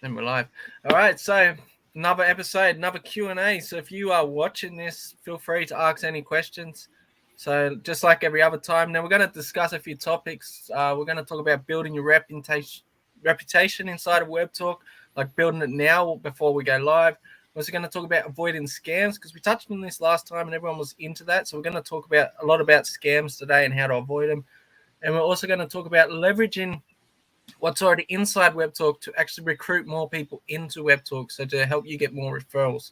And we're live. All right, so another episode, another Q&A. So if you are watching this, feel free to ask any questions. So just like every other time, now we're going to discuss a few topics. We're going to talk about building your reputation inside of Webtalk, like building it now before we go live. We're also going to talk about avoiding scams because we touched on this last time and everyone was into that. So we're going to talk about a lot about scams today and how to avoid them. And we're also going to talk about leveraging what's already inside Webtalk to actually recruit more people into Webtalk, so to help you get more referrals.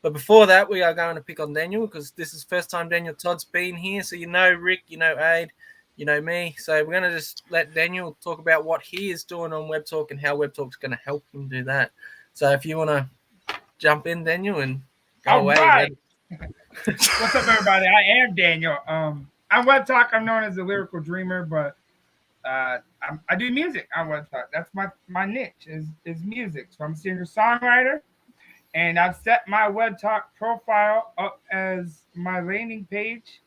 But before that, we are going to pick on Daniel because this is the first time Daniel Todd's been here. So you know Rick, you know Aid, you know me. So we're going to just let Daniel talk about what he is doing on Webtalk and how Webtalk's going to help him do that. So if you want to jump in, Daniel, and go All away. Right. What's up, everybody? I am Daniel. On Webtalk, I'm known as the lyrical dreamer, but I do music on Webtalk. That's my niche is music. So I'm a singer-songwriter, and I've set my Webtalk profile up as my landing page,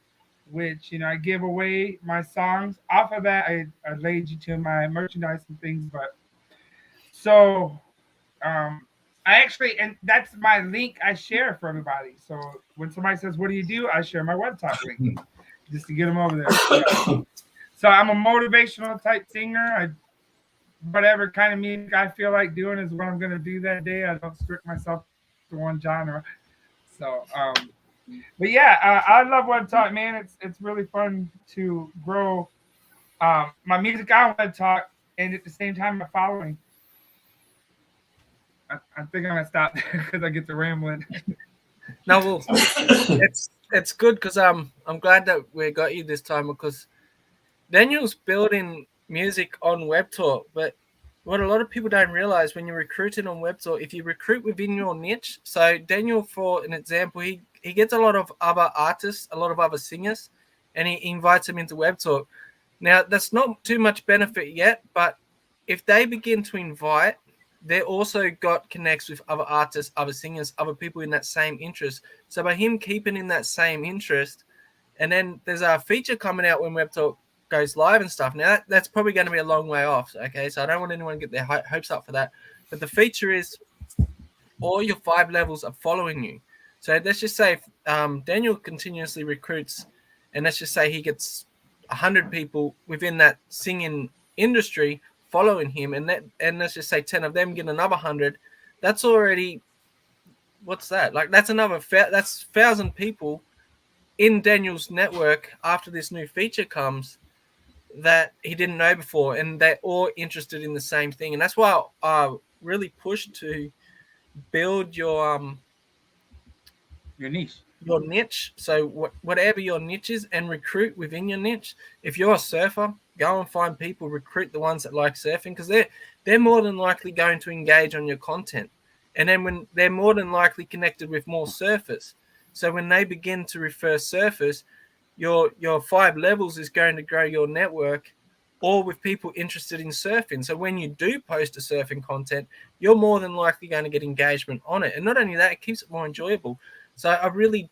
which I give away my songs. Off of that, I lead you to my merchandise and things. But so I actually, and that's my link I share for everybody. So when somebody says, "What do you do?" I share my Webtalk link just to get them over there. So I'm a motivational type singer. Whatever kind of music I feel like doing is what I'm going to do that day. I don't strict myself to one genre. So, but yeah, I love Webtalk, man. It's really fun to grow my music on Webtalk, and at the same time, my following. I think I'm gonna stop because I get to rambling. No, well, it's good because I'm glad that we got you this time because Daniel's building music on Webtalk, but what a lot of people don't realize when you're recruiting on Webtalk, if you recruit within your niche, so Daniel, for an example, he gets a lot of other artists, a lot of other singers, and he invites them into Webtalk. Now, that's not too much benefit yet, but if they begin to invite, they also got connects with other artists, other singers, other people in that same interest. So by him keeping in that same interest, and then there's a feature coming out when Webtalk goes live and stuff. Now that's probably going to be a long way off. Okay, so I don't want anyone to get their hopes up for that. But the feature is all your 5 levels are following you. So let's just say Daniel continuously recruits, and let's just say he gets 100 people within that singing industry following him, and let's just say 10 of them get another 100. That's already, what's that? Like that's another that's 1,000 people in Daniel's network after this new feature comes that he didn't know before, and they're all interested in the same thing. And that's why I really push to build your niche. So whatever your niche is, and recruit within your niche. If you're a surfer, go and find people, recruit the ones that like surfing, because they're more than likely going to engage on your content. And then when they're more than likely connected with more surfers, so when they begin to refer surfers, your 5 levels is going to grow your network, all with people interested in surfing. So when you do post a surfing content, you're more than likely going to get engagement on it. And not only that, it keeps it more enjoyable. So I really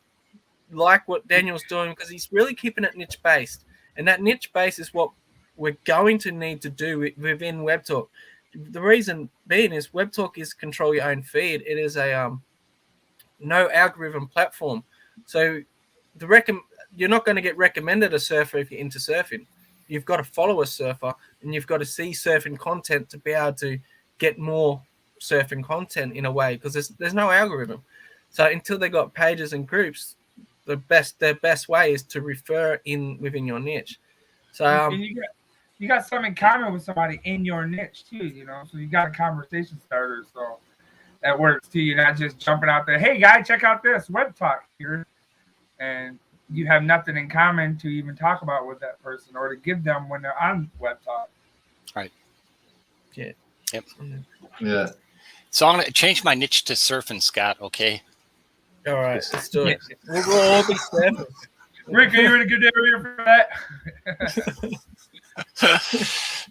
like what Daniel's doing because he's really keeping it niche based. And that niche base is what we're going to need to do within Webtalk. The reason being is Webtalk is control your own feed. It is a no algorithm platform. So you're not going to get recommended a surfer if you're into surfing. You've got to follow a surfer, and you've got to see surfing content to be able to get more surfing content in a way, because there's no algorithm. So until they got pages and groups, their best way is to refer within your niche. So and you got something in common with somebody in your niche too, so you got a conversation starter. So that works too. You're not just jumping out there, hey guy, check out this Webtalk here, and you have nothing in common to even talk about with that person or to give them when they're on Webtalk. Right. Yeah. Yep. Yeah. So I'm going to change my niche to surfing, Scott, okay? All right, let's do it. We'll all be surfers. Rick, are you in a good area for that?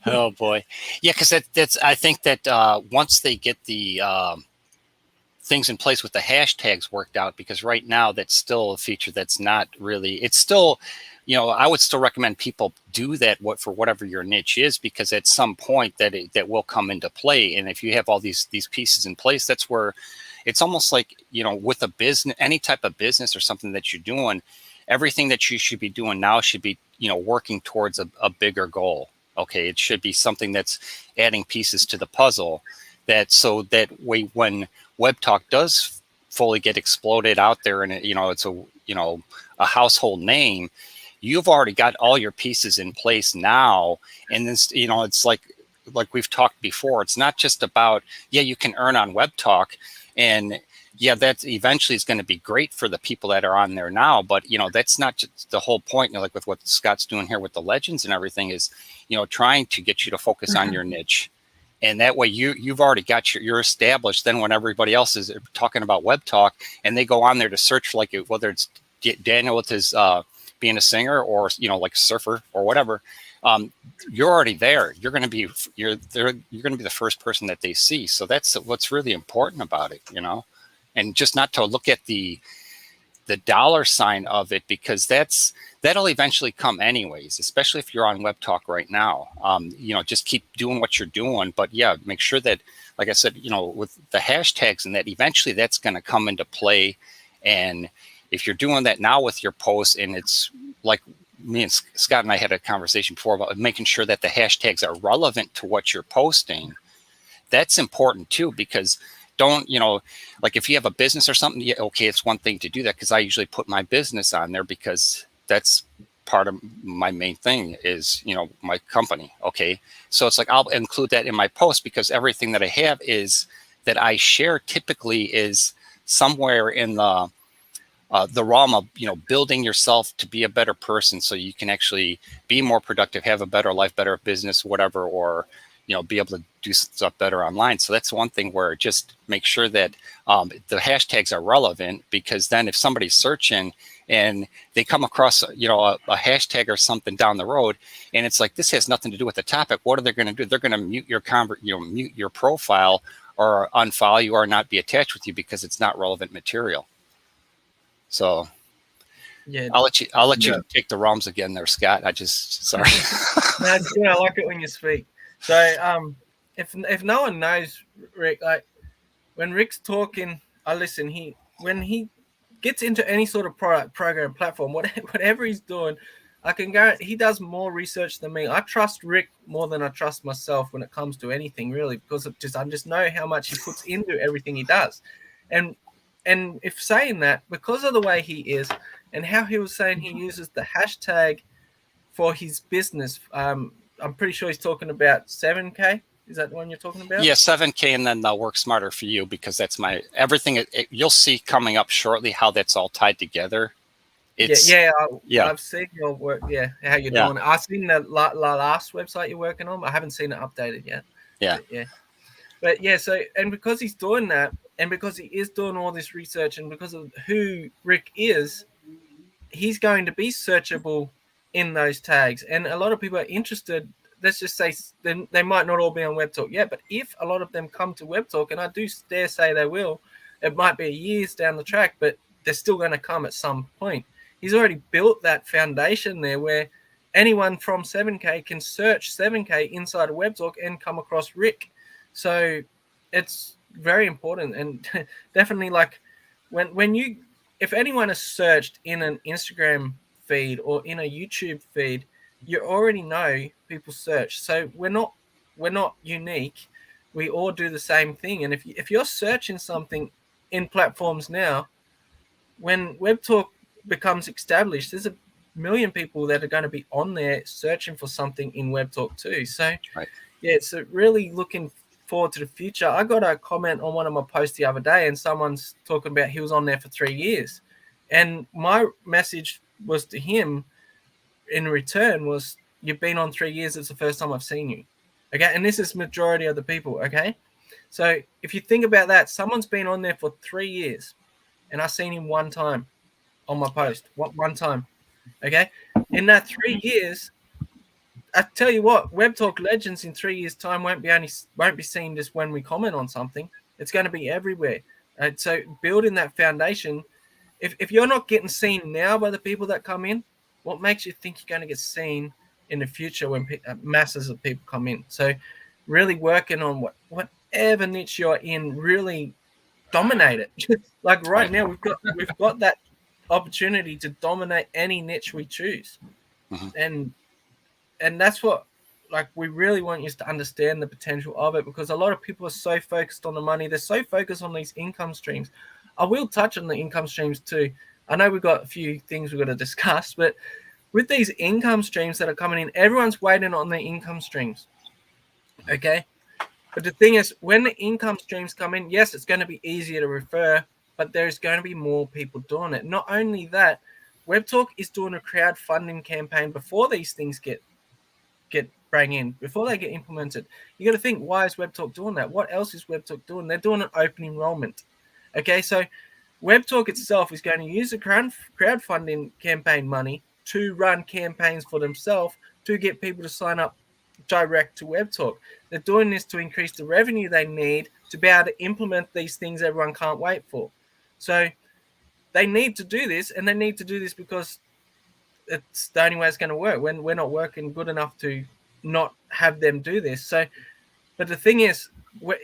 Oh, boy. Yeah, because that's. I think that once they get the things in place with the hashtags worked out, because right now that's still a feature that's not really, it's still I would still recommend people do that for whatever your niche is, because at some point that will come into play. And if you have all these pieces in place, that's where it's almost like, with a business, any type of business or something that you're doing, everything that you should be doing now should be, working towards a bigger goal. Okay. It should be something that's adding pieces to the puzzle, so that way, when Webtalk does fully get exploded out there, and it's a household name, you've already got all your pieces in place now. And this, it's like we've talked before, it's not just about, you can earn on Webtalk, and that eventually is going to be great for the people that are on there now. But, that's not just the whole point. Like with what Scott's doing here with the legends and everything is, trying to get you to focus on your niche. And that way you've already got you're established. Then when everybody else is talking about Webtalk and they go on there to search, like whether it's Daniel with his being a singer, or like a surfer or whatever, you're already there. You're going to be the first person that they see. So that's what's really important about it, and just not to look at the dollar sign of it, because that'll eventually come anyways, especially if you're on Webtalk right now. Just keep doing what you're doing, but make sure that, like I said, with the hashtags and that, eventually that's going to come into play. And if you're doing that now with your posts, and it's like me and Scott and I had a conversation before about making sure that the hashtags are relevant to what you're posting, that's important too, because don't, like if you have a business or something, okay, it's one thing to do that, because I usually put my business on there because that's part of my main thing is, my company. Okay. So it's like, I'll include that in my post, because everything that I have is that I share typically is somewhere in the realm of, building yourself to be a better person, so you can actually be more productive, have a better life, better business, whatever, or, be able to do stuff better online. So that's one thing where just make sure that the hashtags are relevant, because then if somebody's searching and they come across, a hashtag or something down the road, and it's like, this has nothing to do with the topic, what are they going to do? They're going to mute your mute your profile, or unfollow you, or not be attached with you, because it's not relevant material. So I'll let you take the realms again there, Scott. Sorry. No, it's good. I like it when you speak. So if no one knows Rick, like when Rick's talking, I listen. When he gets into any sort of product, program, platform, whatever he's doing, I can guarantee he does more research than me. I trust Rick more than I trust myself when it comes to anything, really, because I just know how much he puts into everything he does. And if saying that, because of the way he is and how he was saying he uses the hashtag for his business, I'm pretty sure he's talking about 7K. Is that the one you're talking about? Yeah, 7K, and then they'll work smarter for you, because that's everything. You'll see coming up shortly how that's all tied together. I've seen your work. Yeah, how you're doing it. I've seen the last website you're working on. I haven't seen it updated yet. But so, and because he's doing that, and because he is doing all this research, and because of who Rick is, he's going to be searchable in those tags. And a lot of people are interested. Let's just say they might not all be on Webtalk yet, but if a lot of them come to Webtalk, and I do dare say they will, it might be years down the track, but they're still going to come at some point. He's already built that foundation there where anyone from 7K can search 7K inside of Webtalk and come across Rick. So it's very important, and definitely, like if anyone is searched in an Instagram feed or in a YouTube feed, you already know people search. So we're not unique. We all do the same thing. And if you're searching something in platforms now, when Webtalk becomes established, there's a million people that are going to be on there searching for something in Webtalk too. So so really looking forward to the future. I got a comment on one of my posts the other day, and someone's talking about he was on there for 3 years, and my message was to him in return was, you've been on 3 years, it's the first time I've seen you. Okay, and this is majority of the people. Okay, so if you think about that, someone's been on there for 3 years, and I've seen him one time on my post. One time. Okay, in that 3 years, I tell you what, Webtalk Legends in 3 years' time won't be seen just when we comment on something. It's going to be everywhere. And so building that foundation, if you're not getting seen now by the people that come in, What makes you think you're going to get seen in the future when masses of people come in? So really working on whatever niche you're in, really dominate it. Like right now, we've got that opportunity to dominate any niche we choose, and that's what, like, we really want you to understand the potential of it, because a lot of people are so focused on the money. They're so focused on these income streams. I will touch on the income streams too. I know we've got a few things we've got to discuss, but with these income streams that are coming in, everyone's waiting on the income streams. Okay. But the thing is, when the income streams come in, yes, it's going to be easier to refer, but there's going to be more people doing it. Not only that, Webtalk is doing a crowdfunding campaign before these things get bring in, before they get implemented. You got to think, why is Webtalk doing that? What else is Webtalk doing? They're doing an open enrollment. Okay, so Webtalk itself is going to use the crowdfunding campaign money to run campaigns for themselves to get people to sign up direct to Webtalk. They're doing this to increase the revenue they need to be able to implement these things everyone can't wait for. So they need to do this, and they need to do this because it's the only way it's going to work. When we're not working good enough to not have them do this. So, but the thing is,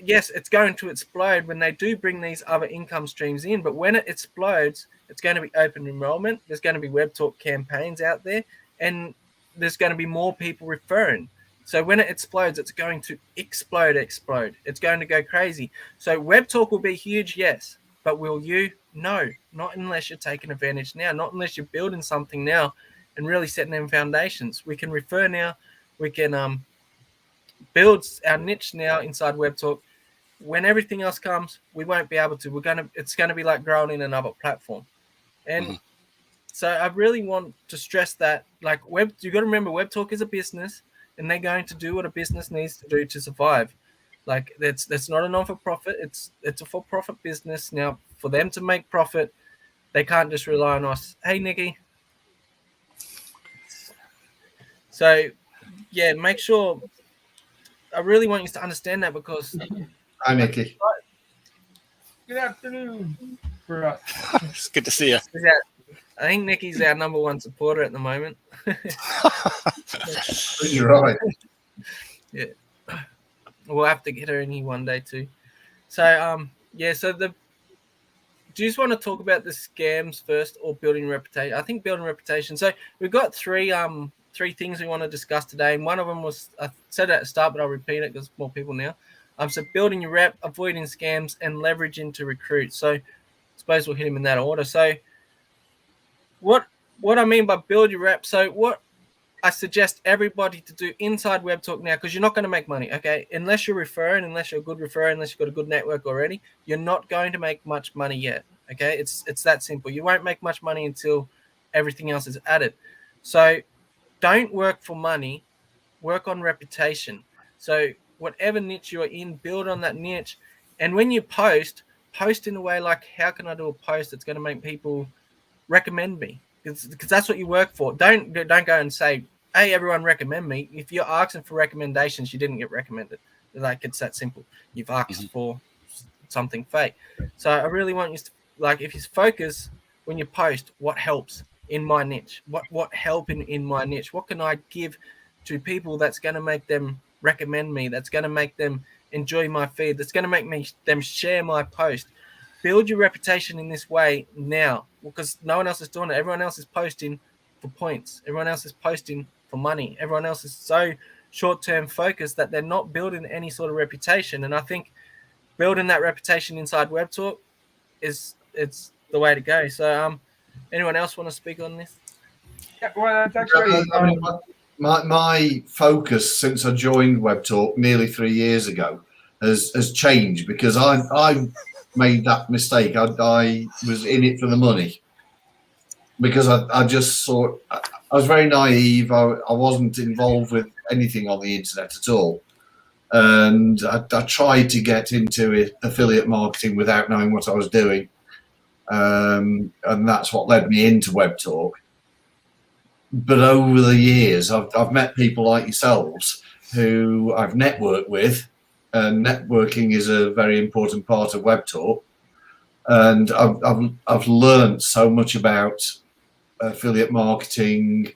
yes, it's going to explode when they do bring these other income streams in. But when it explodes, it's going to be open enrollment. There's going to be Webtalk campaigns out there, and there's going to be more people referring. So when it explodes, it's going to explode. It's going to go crazy. So Webtalk will be huge, yes. But will you? No, not unless you're taking advantage now. Not unless you're building something now and really setting them foundations. We can refer now. We can build our niche now inside Webtalk. When everything else comes, we won't be able to. It's going to be like growing in another platform. And so I really want to stress that, like, you got to remember, Webtalk is a business, and they're going to do what a business needs to do to survive. Like, that's not a non-for-profit. It's a for-profit business. Now, for them to make profit, they can't just rely on us. Hey, Nikki. So, yeah, make sure. I really want you to understand that, because. Hi, Nikki. Good afternoon for us. It's good to see you. I think Nikki's our number one supporter at the moment. You're right. Yeah. We'll have to get her in here one day too. So, yeah, so do you just want to talk about the scams first, or building reputation? I think building reputation. So we've got three things we want to discuss today, and one of them was, I said it at the start, but I'll repeat it because more people now. So building your rep, avoiding scams, and leveraging to recruit. So I suppose we'll hit them in that order. So what I mean by build your rep, so what I suggest everybody to do inside Webtalk now, because you're not going to make money, okay? Unless you're referring, unless you're a good referrer, unless you've got a good network already, you're not going to make much money yet, okay? It's that simple. You won't make much money until everything else is added. So don't work for money, work on reputation. So whatever niche you're in, build on that niche. And when you post in a way like, how can I do a post that's going to make people recommend me? Because that's what you work for. Don't go and say, hey, everyone recommend me. If you're asking for recommendations, you didn't get recommended. Like, it's that simple. You've asked for something fake. So I really want you to, like, if you focus when you post, what helps in my niche? What help in my niche? What can I give to people that's going to make them recommend me? That's going to make them enjoy my feed? That's going to make them share my post? Build your reputation in this way now, because no one else is doing it. Everyone else is posting for points. Everyone else is posting for money. Everyone else is so short-term focused that they're not building any sort of reputation. And I think building that reputation inside Webtalk it's the way to go. So, anyone else want to speak on this? Yeah, well, that's actually my focus since I joined Webtalk nearly 3 years ago has changed, because I made that mistake. I was in it for the money, because I just thought, I was very naive. I wasn't involved with anything on the internet at all. And I tried to get into affiliate marketing without knowing what I was doing. And that's what led me into Webtalk. But over the years, I've met people like yourselves who I've networked with, and networking is a very important part of Webtalk. And I've learned so much about affiliate marketing,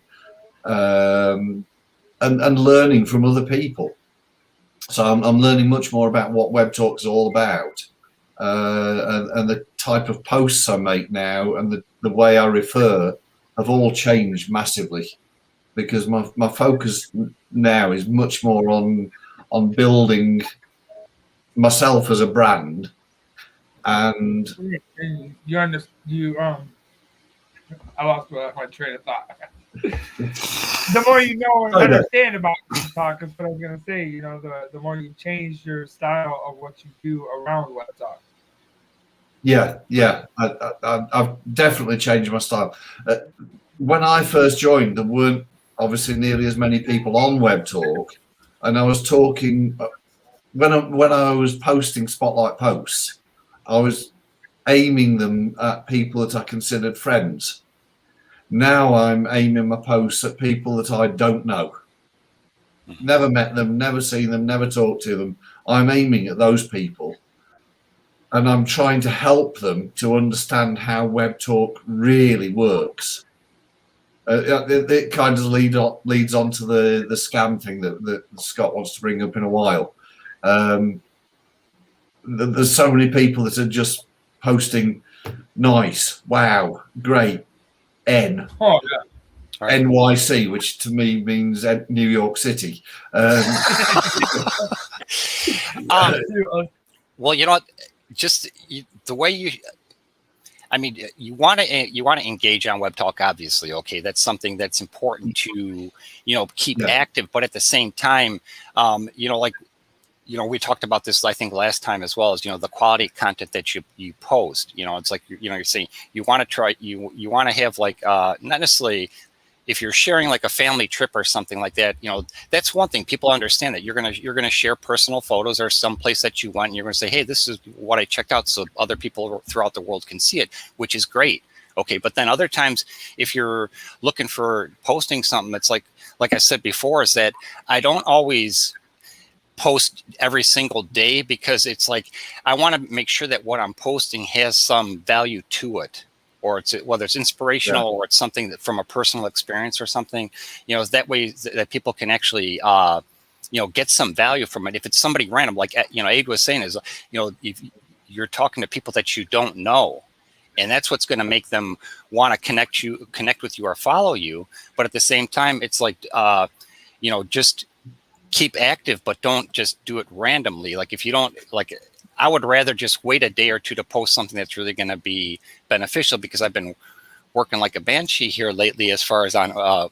and learning from other people. So I'm learning much more about what Webtalk is all about, and the type of posts I make now, and the way I refer have all changed massively, because my focus now is much more on building myself as a brand. And you understand, I lost my train of thought. The more you know and understand about Webtalk, is what I was gonna say. You know, the more you change your style of what you do around Webtalk. Yeah, I've definitely changed my style. When I first joined, there weren't obviously nearly as many people on Webtalk, and I was talking when I was posting spotlight posts, I was aiming them at people that I considered friends. Now I'm aiming my posts at people that I don't know. Never met them, never seen them, never talked to them. I'm aiming at those people, and I'm trying to help them to understand how Webtalk really works. It kind of leads on to the scam thing that Scott wants to bring up in a while. There's so many people that are just posting nice, wow, great, N. Oh, yeah. NYC, which to me means New York City. Well, you know what? Just the way you, I mean, you want to engage on Webtalk, obviously. Okay, that's something that's important to keep active. But at the same time, we talked about this, I think, last time as well, as the quality of content that you post. It's like you're saying you want to try, you want to have like not necessarily. If you're sharing like a family trip or something like that, that's one thing. People understand that you're gonna share personal photos or someplace that you went, and you're gonna say, hey, this is what I checked out, so other people throughout the world can see it, which is great. Okay, but then other times, if you're looking for posting something, it's like I said before, is that I don't always post every single day, because it's like I want to make sure that what I'm posting has some value to it, or it's whether it's inspirational or it's something that from a personal experience or something, that way that people can actually get some value from it. If it's somebody random, like Aid was saying, is if you're talking to people that you don't know, and that's what's going to make them want to connect with you or follow you. But at the same time, it's like just keep active, but don't just do it randomly. Like if you don't like, I would rather just wait a day or two to post something that's really going to be beneficial, because I've been working like a banshee here lately, as far as on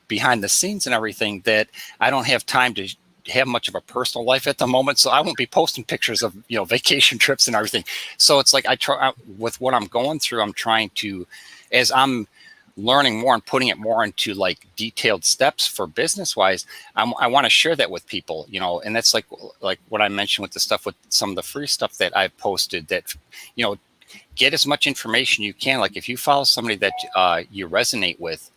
behind the scenes and everything, that I don't have time to have much of a personal life at the moment. So I won't be posting pictures of vacation trips and everything. So it's like I try with what I'm going through. I'm trying to, as I'm learning more and putting it more into like detailed steps for business wise, I want to share that with people, and that's like what I mentioned with the stuff, with some of the free stuff that I've posted, that get as much information you can. Like if you follow somebody that you resonate with,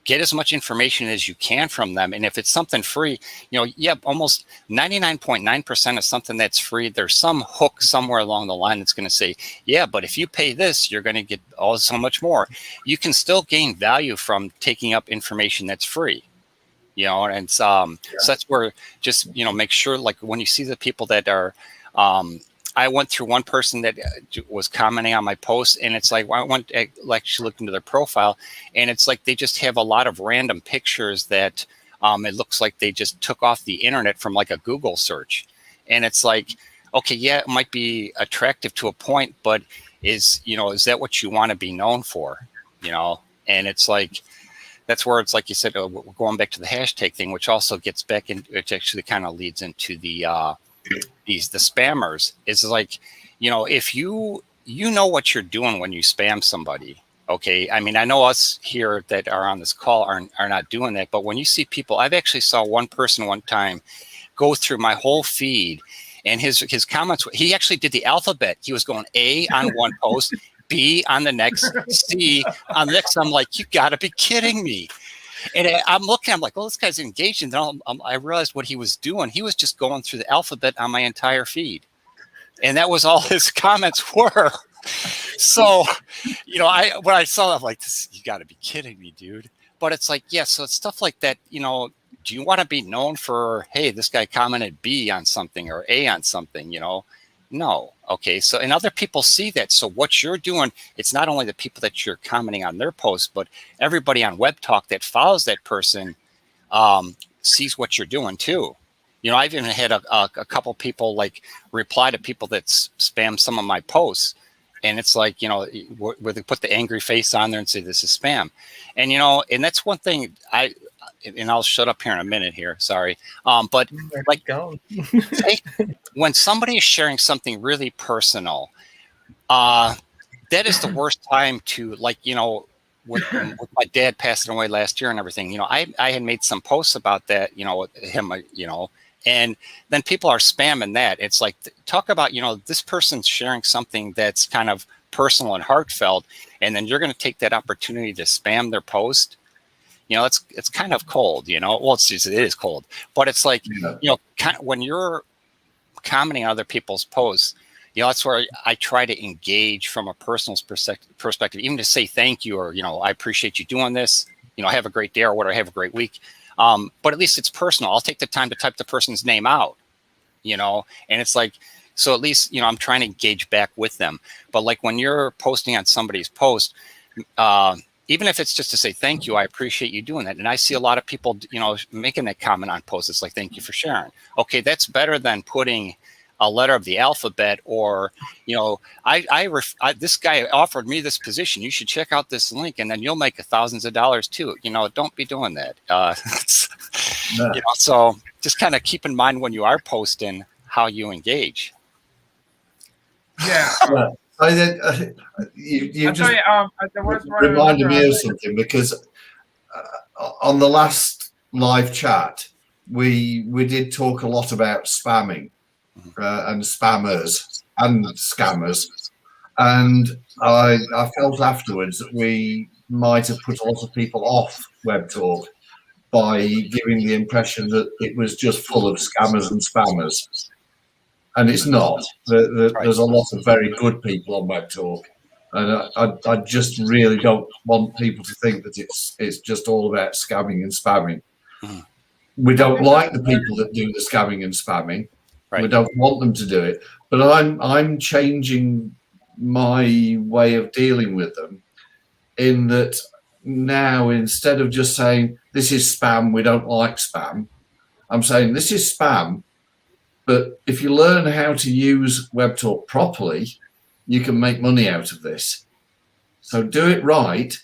get as much information as you can from them. And if it's something free, almost 99.9% of something that's free, there's some hook somewhere along the line that's going to say, yeah, but if you pay this, you're going to get so much more. You can still gain value from taking up information that's free, and so that's where just, make sure, like when you see the people that are, I went through one person that was commenting on my post, and it's like, I went to actually look into their profile, and it's like they just have a lot of random pictures that it looks like they just took off the internet from like a Google search. And it's like, okay, yeah, it might be attractive to a point, but is that what you want to be known for? And it's like, that's where it's like you said, we're going back to the hashtag thing, which also gets back in, which actually kind of leads into the spammers. Is like, if you know what you're doing when you spam somebody. Okay, I mean, I know us here that are on this call are not doing that, but when you see people, I've actually saw one person one time go through my whole feed, and his comments, he actually did the alphabet. He was going A on one post, B on the next, C on the next. I'm like, you got to be kidding me. And I'm looking, I'm like, well, this guy's engaged. And then I realized what he was doing. He was just going through the alphabet on my entire feed. And that was all his comments were. So, when I saw that, I'm like, this, you got to be kidding me, dude. But it's like, yeah, so it's stuff like that, do you want to be known for, hey, this guy commented B on something or A on something, No. Okay. So, and other people see that. So what you're doing, it's not only the people that you're commenting on their posts, but everybody on Webtalk that follows that person sees what you're doing too. I've even had a couple people like reply to people that spam some of my posts. And it's like, where they put the angry face on there and say, this is spam. And, and that's one thing and I'll shut up here in a minute here. Sorry. But like, when somebody is sharing something really personal, that is the worst time to, like, with my dad passing away last year and everything, I had made some posts about that, with him, and then people are spamming that. It's like, talk about, this person's sharing something that's kind of personal and heartfelt, and then you're going to take that opportunity to spam their post. It's kind of cold, well, it is cold, but it's like, kind of, when you're commenting on other people's posts, that's where I try to engage from a personal perspective, even to say thank you, or, I appreciate you doing this, have a great day or whatever, have a great week. But at least it's personal. I'll take the time to type the person's name out, and it's like, so at least, I'm trying to engage back with them. But like when you're posting on somebody's post, even if it's just to say thank you, I appreciate you doing that. And I see a lot of people, making that comment on posts. It's like, thank you for sharing. Okay, that's better than putting a letter of the alphabet, or, this guy offered me this position. You should check out this link, and then you'll make thousands of dollars too. Don't be doing that. No. So just kind of keep in mind when you are posting how you engage. Yeah. You just reminded me of something, because on the last live chat, we did talk a lot about spamming and spammers and scammers, and I felt afterwards that we might have put a lot of people off Webtalk by giving the impression that it was just full of scammers and spammers. And it's not. There's a lot of very good people on Webtalk, and I just really don't want people to think that it's just all about scamming and spamming. Mm. We don't like the people that do the scamming and spamming. Right. We don't want them to do it. But I'm changing my way of dealing with them, in that now, instead of just saying this is spam, we don't like spam, I'm saying this is spam. But if you learn how to use Webtalk properly, you can make money out of this. So do it right,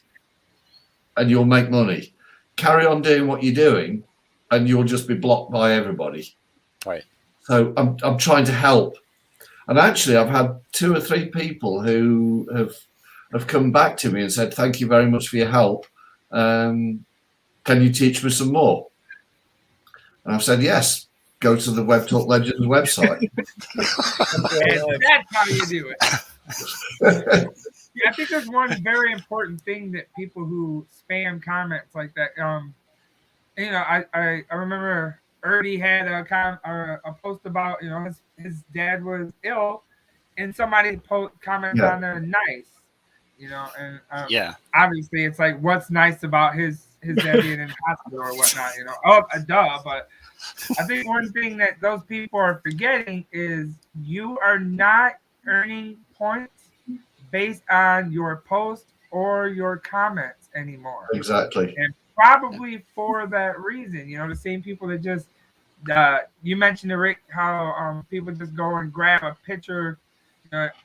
and you'll make money. Carry on doing what you're doing, and you'll just be blocked by everybody. Right. So I'm trying to help. And actually, I've had 2 or 3 people who have come back to me and said, thank you very much for your help. Can you teach me some more? And I've said, yes. Go to the Webtalk Legends website. That's how you do it. I think there's one very important thing that people who spam comments like that. I remember Erdy had a post about his dad was ill, and somebody commented on there nice, and obviously it's like, what's nice about his dad being in the hospital or whatnot, duh, but. I think one thing that those people are forgetting is you are not earning points based on your post or your comments anymore. Exactly. And probably for that reason, the same people that just, you mentioned, Rick, how people just go and grab a picture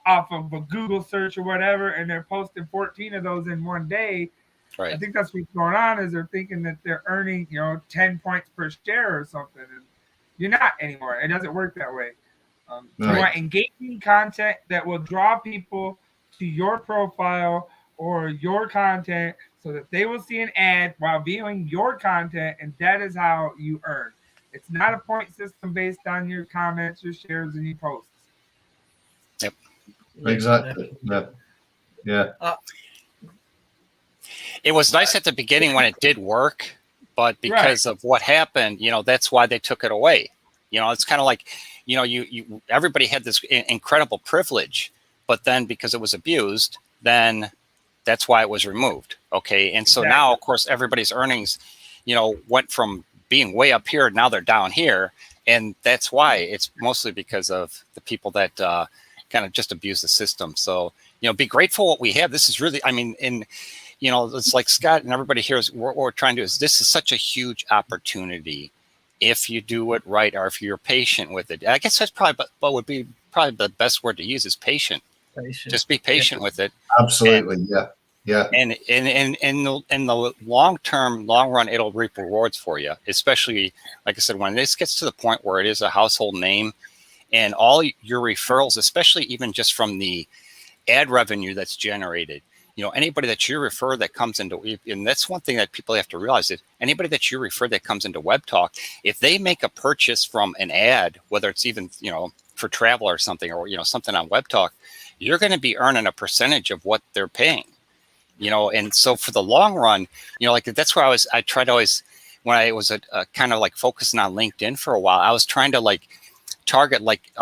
off of a Google search or whatever, and they're posting 14 of those in one day. Right. I think that's what's going on, is they're thinking that they're earning, 10 points per share or something. And you're not anymore. It doesn't work that way. You want engaging content that will draw people to your profile or your content, so that they will see an ad while viewing your content, and that is how you earn. It's not a point system based on your comments, your shares, and your posts. Yep. Exactly. Yeah. It was nice at the beginning when it did work, but because of what happened, that's why they took it away. It's kind of like, everybody had this incredible privilege but then because it was abused, then that's why it was removed. Okay. And so now, of course, everybody's earnings, went from being way up here. Now they're down here. And that's why it's mostly because of the people that kind of just abuse the system. So, be grateful what we have. This is really, it's like Scott and everybody here is what we're trying to do is this is such a huge opportunity if you do it right, or if you're patient with it. I guess that's probably what would be probably the best word to use is patient. Just be patient with it. Absolutely. Yeah. And in the long run, it'll reap rewards for you, especially, like I said, when this gets to the point where it is a household name and all your referrals, especially even just from the ad revenue that's generated, anybody that you refer that comes into, and that's one thing that people have to realize is anybody that you refer that comes into Webtalk, if they make a purchase from an ad, whether it's even, for travel or something, or, something on Webtalk, you're going to be earning a percentage of what they're paying. And so for the long run, like that's where I tried to always, when I was kind of like focusing on LinkedIn for a while, I was trying to like target like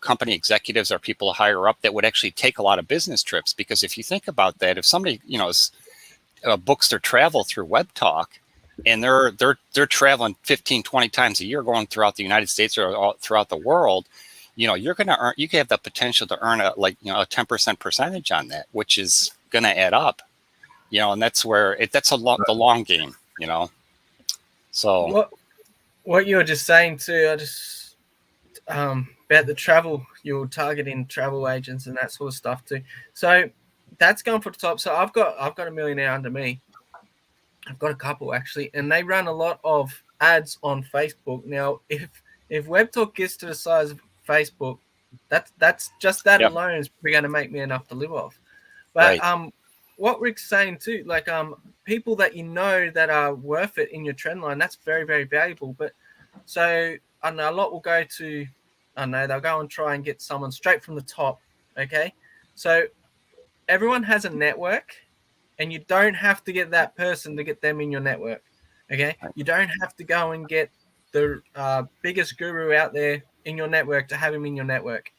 company executives or people higher up that would actually take a lot of business trips. Because if you think about that, if somebody, books their travel through Webtalk and they're traveling 15, 20 times a year going throughout the United States or throughout the world, you're going to earn, you have the potential to earn a 10% percentage on that, which is going to add up, and that's where that's the long game, so what you were just saying too, I just about the travel, you're targeting travel agents and that sort of stuff too, so that's going for the top. So I've got a millionaire under me. I've got a couple actually, and they run a lot of ads on Facebook. Now if Webtalk gets to the size of Facebook, that's just that alone is going to make me enough to live off. But right. What Rick's saying too, like people that that are worth it in your trend line, that's very, very valuable. But so I know a lot will go to, they'll go and try and get someone straight from the top. Okay, so everyone has a network, and you don't have to get that person to get them in your network. Okay, you don't have to go and get the biggest guru out there in your network to have him in your network.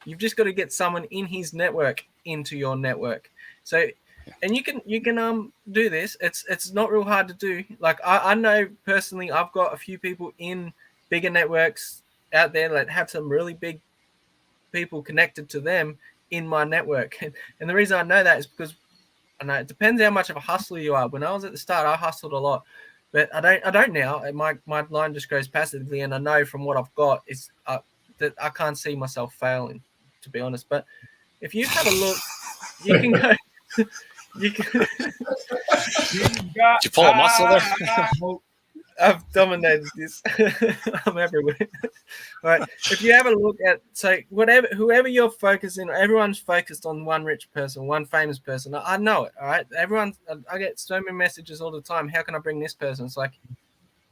You've just got to get someone in his network into your network. So, and you can do this. It's not real hard to do. Like I know personally, I've got a few people in bigger networks out there that have some really big people connected to them in my network. And the reason I know that is because I know it depends how much of a hustler you are. When I was at the start, I hustled a lot, but I don't now. My line just goes passively, and I know from what I've got is that I can't see myself failing, to be honest. But if you have a look, you can go. You can. Did you pull a muscle there? I've dominated this. I'm everywhere. All right. If you have a look at, so whoever you're focusing, everyone's focused on one rich person, one famous person. I know it. All right. I get so many messages all the time. How can I bring this person? It's like,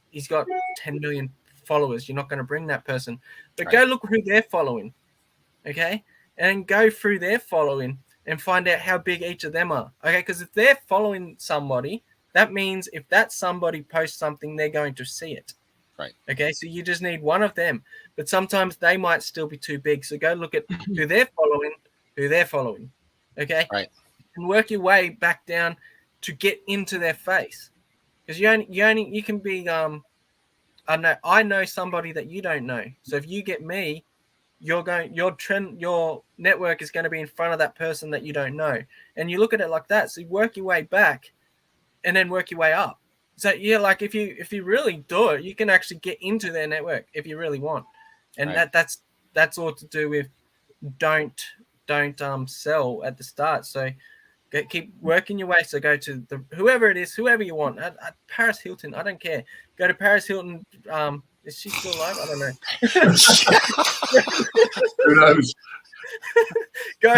he's got 10 million followers. You're not going to bring that person. But go look who they're following. Okay. And go through their following and find out how big each of them are. Okay. Because if they're following somebody, that means if that somebody posts something, they're going to see it. Right. Okay. So you just need one of them. But sometimes they might still be too big. So go look at who they're following. Okay. Right. And work your way back down to get into their face. Because you can be I know somebody that you don't know. So if you get me, your network is going to be in front of that person that you don't know. And you look at it like that. So you work your way back and then work your way up. So yeah, like if you really do it, you can actually get into their network if you really want. And that's all to do with don't sell at the start. So keep working your way. So go to whoever it is, whoever you want. Paris Hilton, I don't care. Go to Paris Hilton. Is she still alive? I don't know. Who knows? Go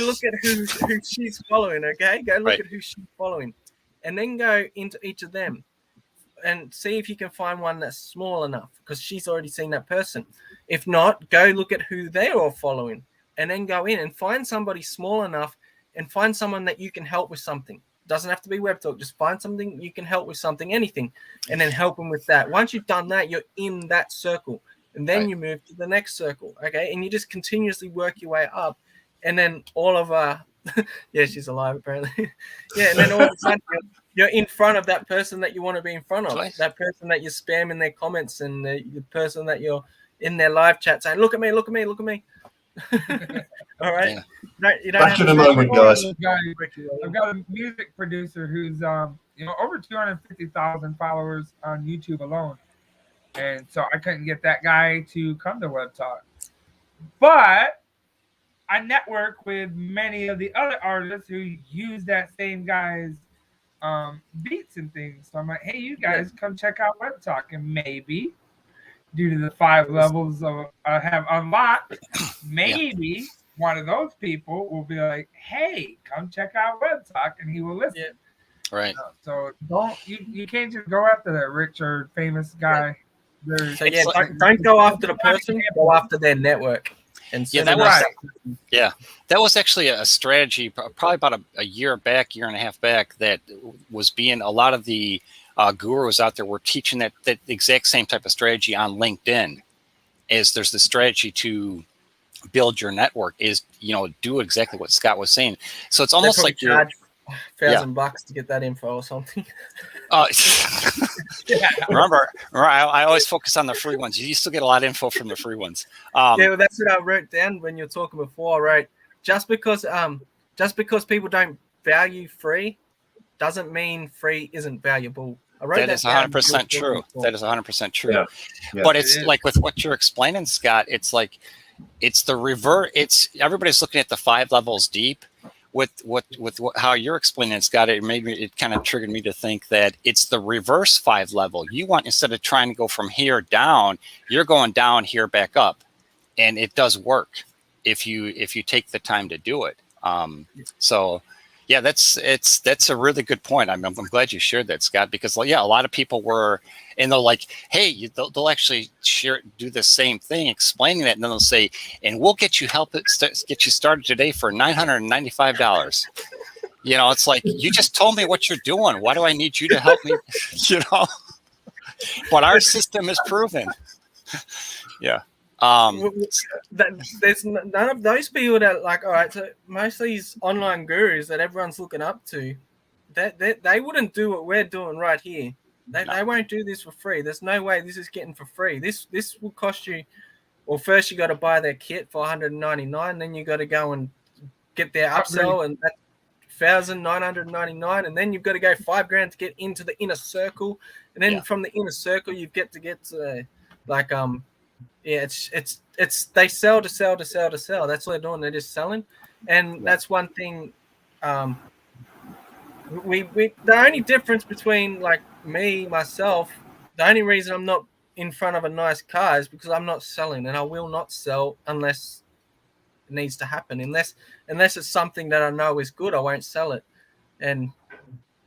look at who she's following. Okay, go look at who she's following, and then go into each of them and see if you can find one that's small enough because she's already seen that person. If not, go look at who they're all following, and then go in and find somebody small enough and find someone that you can help with something. Doesn't have to be Webtalk. Just find something you can help with something, anything, and then help them with that. Once you've done that, you're in that circle. and then Right. you move to the next circle, okay, and you just continuously work your way up, and then all of yeah, she's alive apparently. Yeah, and then all of a sudden you're in front of that person that you want to be in front of, Twice. that person that you spam in their comments, and the person that you're in their live chat saying, look at me, look at me, look at me. All right. Yeah. You don't Back have in a to moment, guys. I've got a music producer who's over 250,000 followers on YouTube alone, and so I couldn't get that guy to come to Web Talk, but I network with many of the other artists who use that same guy's beats and things. So I'm like, hey, you guys come check out Web Talk, and maybe due to the 5 levels of I have unlocked, maybe one of those people will be like, hey, come check out Web Talk, and he will listen. Yeah. Right. So you can't just go after that rich or famous guy. So yeah, don't go after the person, go after their network. And Yeah, that was that was actually a strategy, probably about a year and a half back, that was being a lot of the gurus out there were teaching that exact same type of strategy on LinkedIn. As there's the strategy to build your network, is do exactly what Scott was saying. So it's almost like you're $1,000 to get that info or something. Remember, I always focus on the free ones. You still get a lot of info from the free ones. Yeah, well, that's what I wrote down when you were talking before. Right, just because people don't value free doesn't mean free isn't valuable. That is 100% true. That is 100% true. Yeah. Yeah. But it's like with what you're explaining, Scott. It's like it's the revert. It's everybody's looking at the 5 levels deep. With how you're explaining it, Scott, it kind of triggered me to think that it's the reverse 5 level. You want, instead of trying to go from here down, you're going down here back up, and it does work if you take the time to do it. So yeah, that's a really good point. I'm glad you shared that, Scott, because a lot of people were, and they're like, hey, they'll actually do the same thing, explaining that, and then they'll say, and we'll get you get you started today for $995. It's like, you just told me what you're doing. Why do I need you to help me? But our system is proven. Yeah. There's none of those people that all right. So most of these online gurus that everyone's looking up to, that they wouldn't do what we're doing right here. They won't do this for free. There's no way this is getting for free. This will cost you. Well, first you got to buy their kit for $199, then you got to go and get their upsell, and that's $1,999, and then you've got to go $5,000 to get into the inner circle, and then from the inner circle you get to it's they sell to sell to sell to sell. That's what they're doing. They're just selling, and that's one thing. The only difference between myself, the only reason I'm not in front of a nice car is because I'm not selling, and I will not sell unless it needs to happen. Unless it's something that I know is good, I won't sell it. And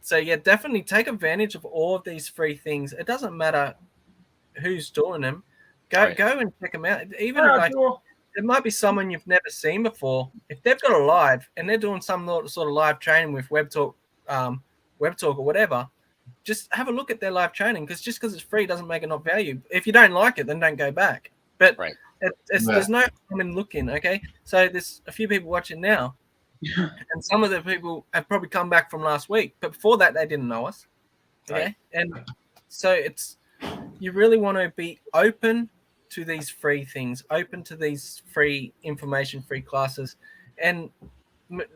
so yeah, definitely take advantage of all of these free things. It doesn't matter who's doing them. Go and check them out. Even it might be someone you've never seen before. If they've got a live and they're doing some sort of live training with Webtalk or whatever, just have a look at their live training, because just because it's free doesn't make it not valuable. If you don't like it, then don't go back. But there's no harm in looking. Okay, so there's a few people watching now, and some of the people have probably come back from last week, but before that they didn't know us. Okay, and so you really want to be open to these free things, open to these free information, free classes. And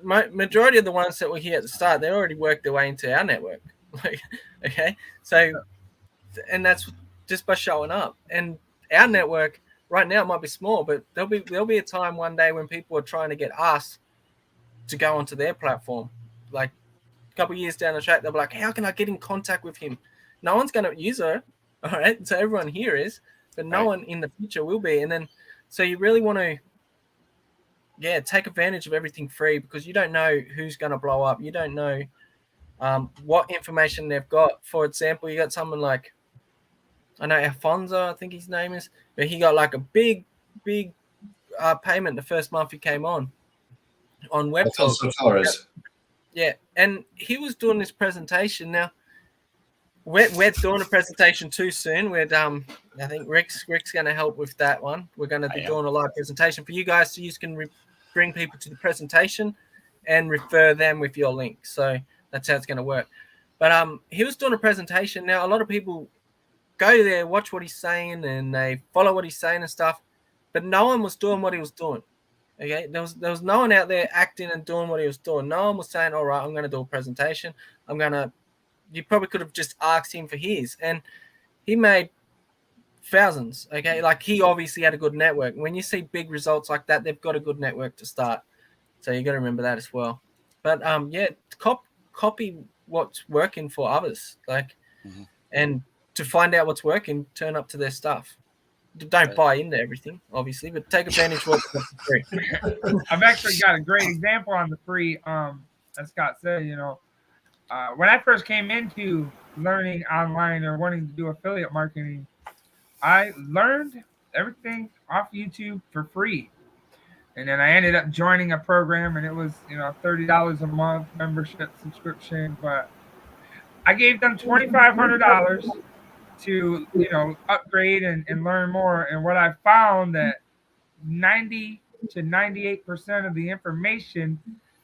majority of the ones that were here at the start, they already worked their way into our network. Okay, so, and that's just by showing up. And our network right now might be small, but there'll be a time one day when people are trying to get us to go onto their platform. Like a couple of years down the track, they'll be like, how can I get in contact with him? No one's going to use her. All right, so everyone here is, but no one in the future will be. And then, so you really want to, take advantage of everything free, because you don't know who's going to blow up. You don't know what information they've got. For example, you got someone like, I know Alfonso, I think his name is, but he got like a big payment the first month he came on Webtalk. Torres. Yeah, and he was doing this presentation. Now, we're doing a presentation too soon. I think Rick's going to help with that one. We're going to be doing a live presentation for you guys, so you can bring people to the presentation and refer them with your link. So that's how it's going to work. But he was doing a presentation. Now a lot of people go there, watch what he's saying, and they follow what he's saying and stuff. But no one was doing what he was doing. Okay, there was no one out there acting and doing what he was doing. No one was saying, "All right, I'm going to do a presentation. You probably could have just asked him for his, and he made thousands. Okay, like he obviously had a good network. When you see big results like that, they've got a good network to start. So you got to remember that as well. But yeah, copy what's working for others, and to find out what's working, turn up to their stuff. Don't buy into everything, obviously, but take advantage of what's for free. I've actually got a great example on the free. As Scott said, when I first came into learning online or wanting to do affiliate marketing, I learned everything off YouTube for free. And then I ended up joining a program, and it was, $30 a month membership subscription. But I gave them $2,500 to, upgrade and learn more. And what I found that 90 to 98% of the information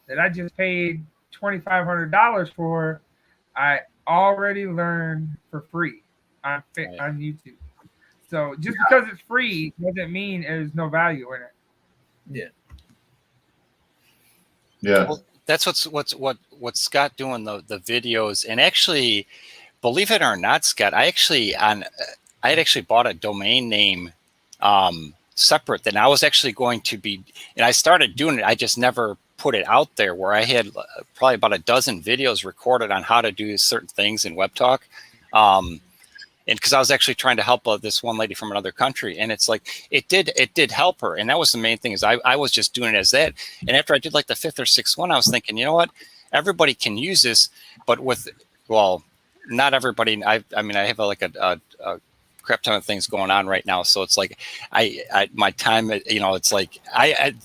that I just paid $2,500 for, I already learned for free on YouTube. So just because it's free doesn't mean there's no value in it. Yeah. Well, that's what Scott doing the videos. And actually, believe it or not, Scott, I had actually bought a domain name separate than I was actually going to be, and I started doing it. I just never put it out there, where I had probably about a dozen videos recorded on how to do certain things in Webtalk. And because I was actually trying to help this one lady from another country, and it's like it did help her, and that was the main thing. Is I was just doing it as that, and after I did like the 5th or 6th one, I was thinking, you know what, everybody can use this, but not everybody. I mean, I have a crap ton of things going on right now, so it's like my time, it's like I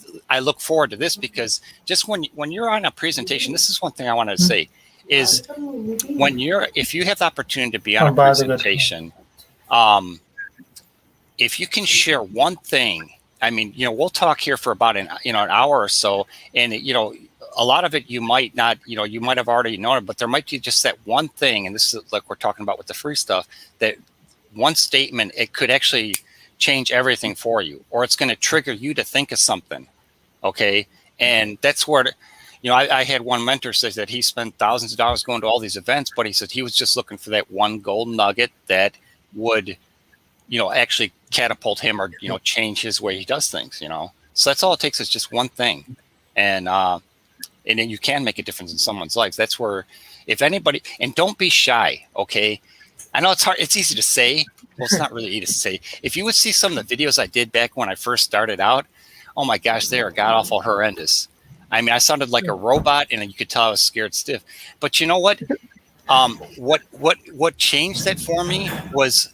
look forward to this, because just when you're on a presentation, this is one thing I wanted to say. Is if you have the opportunity to be on a presentation, if you can share one thing, I mean, we'll talk here for about an hour or so, and a lot of it you might not, you might have already known it, but there might be just that one thing, and this is like we're talking about with the free stuff, that one statement, it could actually change everything for you, or it's going to trigger you to think of something. Okay, and that's where. I had one mentor say that he spent thousands of dollars going to all these events, but he said he was just looking for that one golden nugget that would, actually catapult him or, change his way he does things, So that's all it takes, is just one thing. And then you can make a difference in someone's life. That's where, if anybody, and don't be shy, okay? I know it's hard. It's easy to say. Well, it's not really easy to say. If you would see some of the videos I did back when I first started out, oh my gosh, they are god-awful horrendous. I mean, I sounded like a robot, and you could tell I was scared stiff. But you know what? What changed that for me was,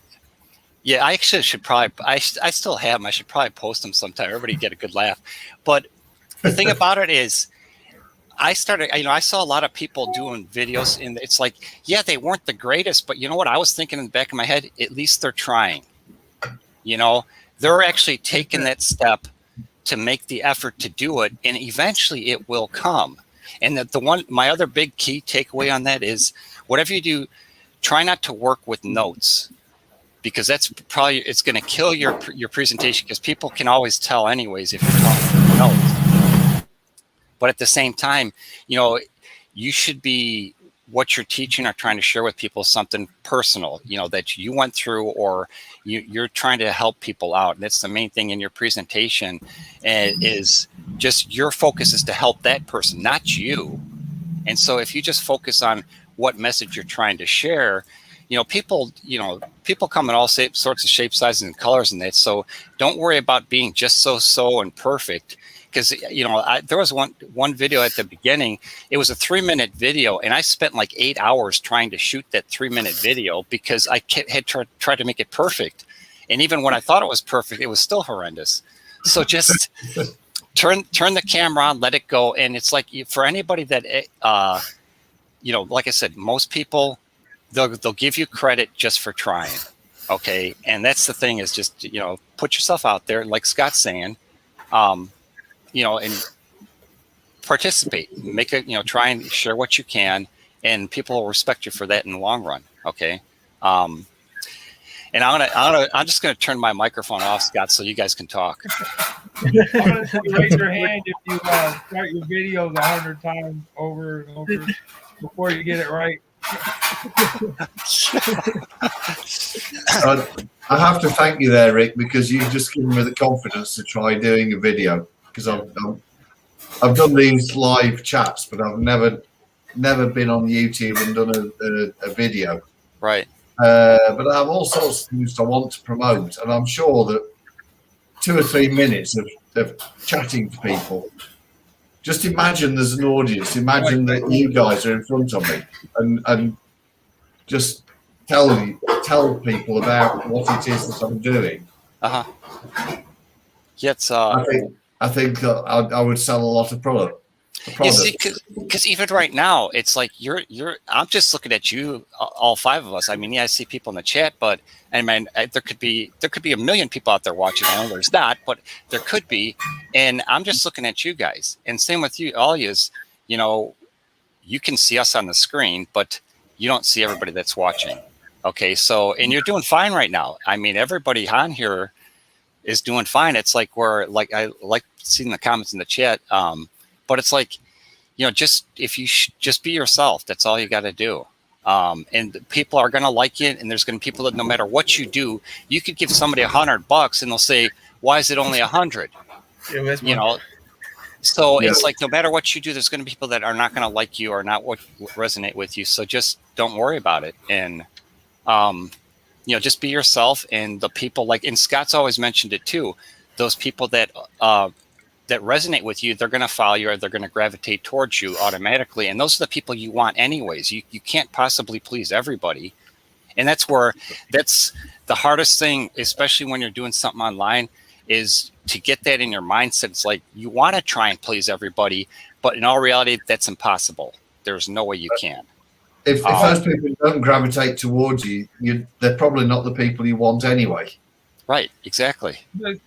I actually should probably, I still have them. I should probably post them sometime. Everybody get a good laugh. But the thing about it is, I started, I saw a lot of people doing videos, and it's like, they weren't the greatest, but you know what? I was thinking in the back of my head, at least they're trying. They're actually taking that step to make the effort to do it, and eventually it will come. And my other big key takeaway on that is, whatever you do, try not to work with notes, because that's probably, it's going to kill your presentation, because people can always tell anyways if you're talking with notes. But at the same time, you should be, what you're teaching or trying to share with people, something personal, that you went through, or you're trying to help people out. And that's the main thing in your presentation, is just your focus is to help that person, not you. And so if you just focus on what message you're trying to share, people come in all sorts of shapes, sizes, and colors, and that. So don't worry about being just so and perfect. Because there was one video at the beginning. It was a 3-minute video, and I spent like 8 hours trying to shoot that 3-minute video, because I had tried to make it perfect. And even when I thought it was perfect, it was still horrendous. So just turn the camera on, let it go. And it's like, for anybody that like I said, most people they'll give you credit just for trying. Okay. And that's the thing, is just, put yourself out there. Like Scott's saying, and participate, make it, try and share what you can, and people will respect you for that in the long run. Okay. And I'm just going to turn my microphone off, Scott, so you guys can talk. Honestly, raise your hand if you start your videos 100 times over and over before you get it right. I have to thank you there, Rick, because you've just given me the confidence to try doing a video, because I've done these live chats, but I've never been on YouTube and done a video. Right. But I have all sorts of things I want to promote, and I'm sure that 2 or 3 minutes of chatting to people. Just imagine there's an audience. Imagine that you guys are in front of me, and just tell people about what it is that I'm doing. Yes. I think I would sell a lot of product. You see, because even right now, it's like I'm just looking at you, all 5 of us. I mean, yeah, I see people in the chat, but I mean, there could be a million people out there watching. I know there's not, but there could be. And I'm just looking at you guys. And same with you, all yous. You can see us on the screen, but you don't see everybody that's watching. Okay, so, and you're doing fine right now. I mean, everybody on here is doing fine. It's like I like seeing the comments in the chat. But it's like, just if you just be yourself, that's all you got to do. And people are going to like it. And there's going to be people that no matter what you do, you could give somebody $100 and they'll say, why is it only 100? So it's like, no matter what you do, there's going to be people that are not going to like you or not resonate with you. So just don't worry about it. And, just be yourself. And the people and Scott's always mentioned it too. Those people that resonate with you, they're going to follow you, or they're going to gravitate towards you automatically. And those are the people you want anyways. You can't possibly please everybody. And that's the hardest thing, especially when you're doing something online, is to get that in your mindset. It's like, you want to try and please everybody, but in all reality, that's impossible. There's no way you can. If those people don't gravitate towards you, they're probably not the people you want anyway. Right, exactly. There's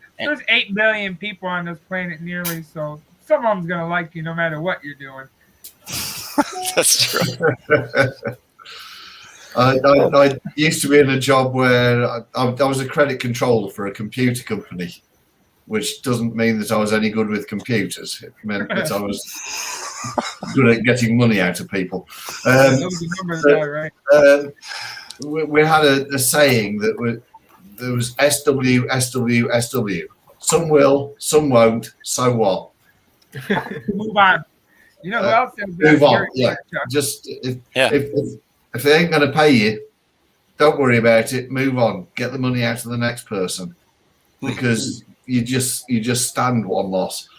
8 billion people on this planet nearly, so some of them's going to like you no matter what you're doing. That's true. I used to be in a job where I was a credit controller for a computer company, which doesn't mean that I was any good with computers. It meant that I was good at getting money out of people. We had a saying that there was SW, SW, SW. Some will, some won't. So what? Move on. You know who else says that? Move on. Yeah. Just if they ain't going to pay you, don't worry about it. Move on. Get the money out of the next person, because you just stand one loss.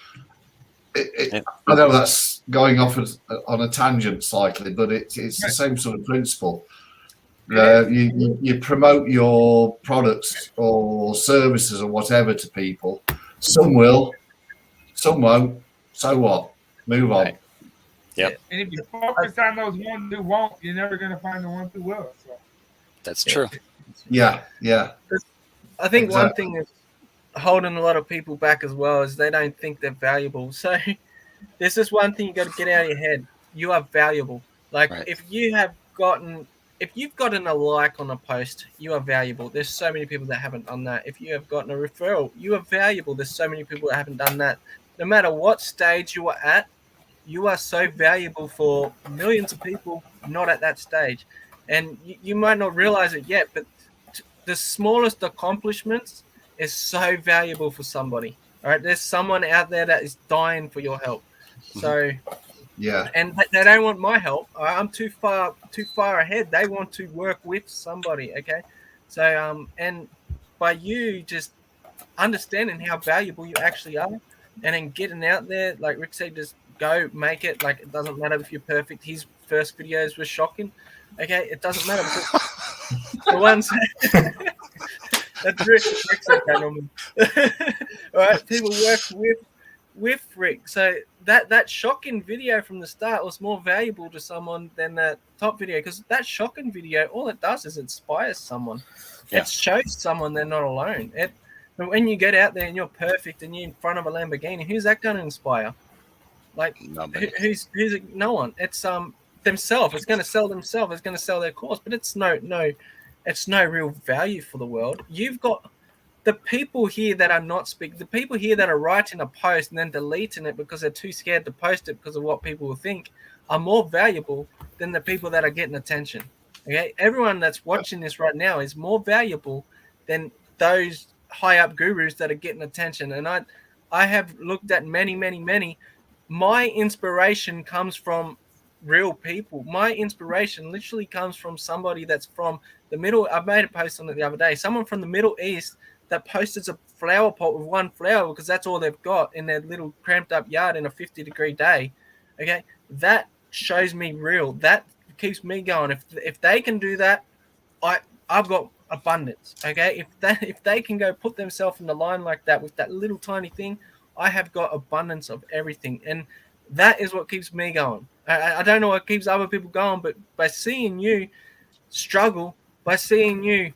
I know that's going off on a tangent slightly, but it's the same sort of principle. You promote your products or services or whatever to people. Some will, some won't. So what? Move on. Right. Yep. And if you focus on those ones who won't, you're never going to find the ones who will. So. That's true. Yeah. I think one thing is holding a lot of people back as well is they don't think they're valuable. So there's this one thing you got to get out of your head. You are valuable. Like if you've gotten a like on a post, you are valuable. There's so many people that haven't done that. If you have gotten a referral, you are valuable. There's so many people that haven't done that. No matter what stage you are at, you are so valuable for millions of people not at that stage. And you might not realize it yet, but the smallest accomplishments is so valuable for somebody. All right, there's someone out there that is dying for your help. So yeah, and they don't want my help. I'm too far ahead. They want to work with somebody. Okay, so and by you just understanding how valuable you actually are, and then getting out there, like Rick said, just go make it. Like, it doesn't matter if you're perfect. His first videos were shocking. Okay, it doesn't matter. The ones that's Rick said that normally. All right, people work with with Rick. So that shocking video from the start was more valuable to someone than that top video, because that shocking video, all it does is inspires someone. Yeah. It shows someone they're not alone. But when you get out there and you're perfect and you're in front of a Lamborghini, who's that going to inspire? Like, Nobody. who's no one? It's themselves. It's going to sell themselves. It's going to sell their course, but it's no, it's no real value for the world. You've got the people here that are not speaking, the people here that are writing a post and then deleting it because they're too scared to post it because of what people will think, are more valuable than the people that are getting attention. Okay, everyone that's watching this right now is more valuable than those high up gurus that are getting attention. And I have looked at many. My inspiration comes from real people. My inspiration literally comes from somebody that's from the middle. I made a post on it the other day. Someone from the Middle East that posted a flower pot with one flower because that's all they've got in their little cramped up yard in a 50-degree day. Okay, that shows me real. That keeps me going. If they can do that, I've got abundance. Okay, if they can go put themselves in the line like that with that little tiny thing, I have got abundance of everything, and that is what keeps me going. I don't know what keeps other people going, but by seeing you struggle, by seeing you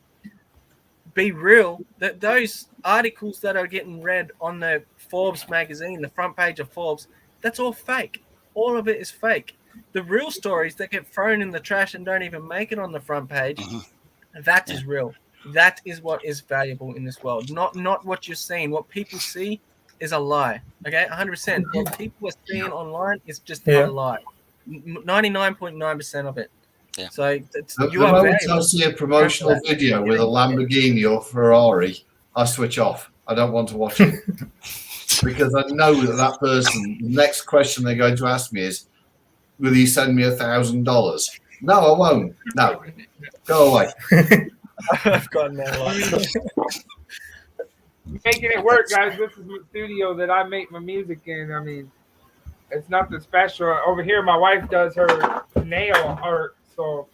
be real, that those articles that are getting read on the Forbes magazine, the front page of Forbes, that's all fake. All of it is fake. The real stories that get thrown in the trash and don't even make it on the front page, that is real. That is what is valuable in this world. Not what you're seeing. What people see is a lie. Okay, 100%. What people are seeing online is just a lie. 99.9% of it. Yeah. So The you are moment valuable. I see a promotional video with a Lamborghini or Ferrari, I switch off. I don't want to watch it because I know that person. The next question they're going to ask me is, "Will you send me $1,000?" No, I won't. No, go away. I've got no life. Making it work, guys. This is the studio that I make my music in. I mean, it's nothing special. Over here, my wife does her nail art, so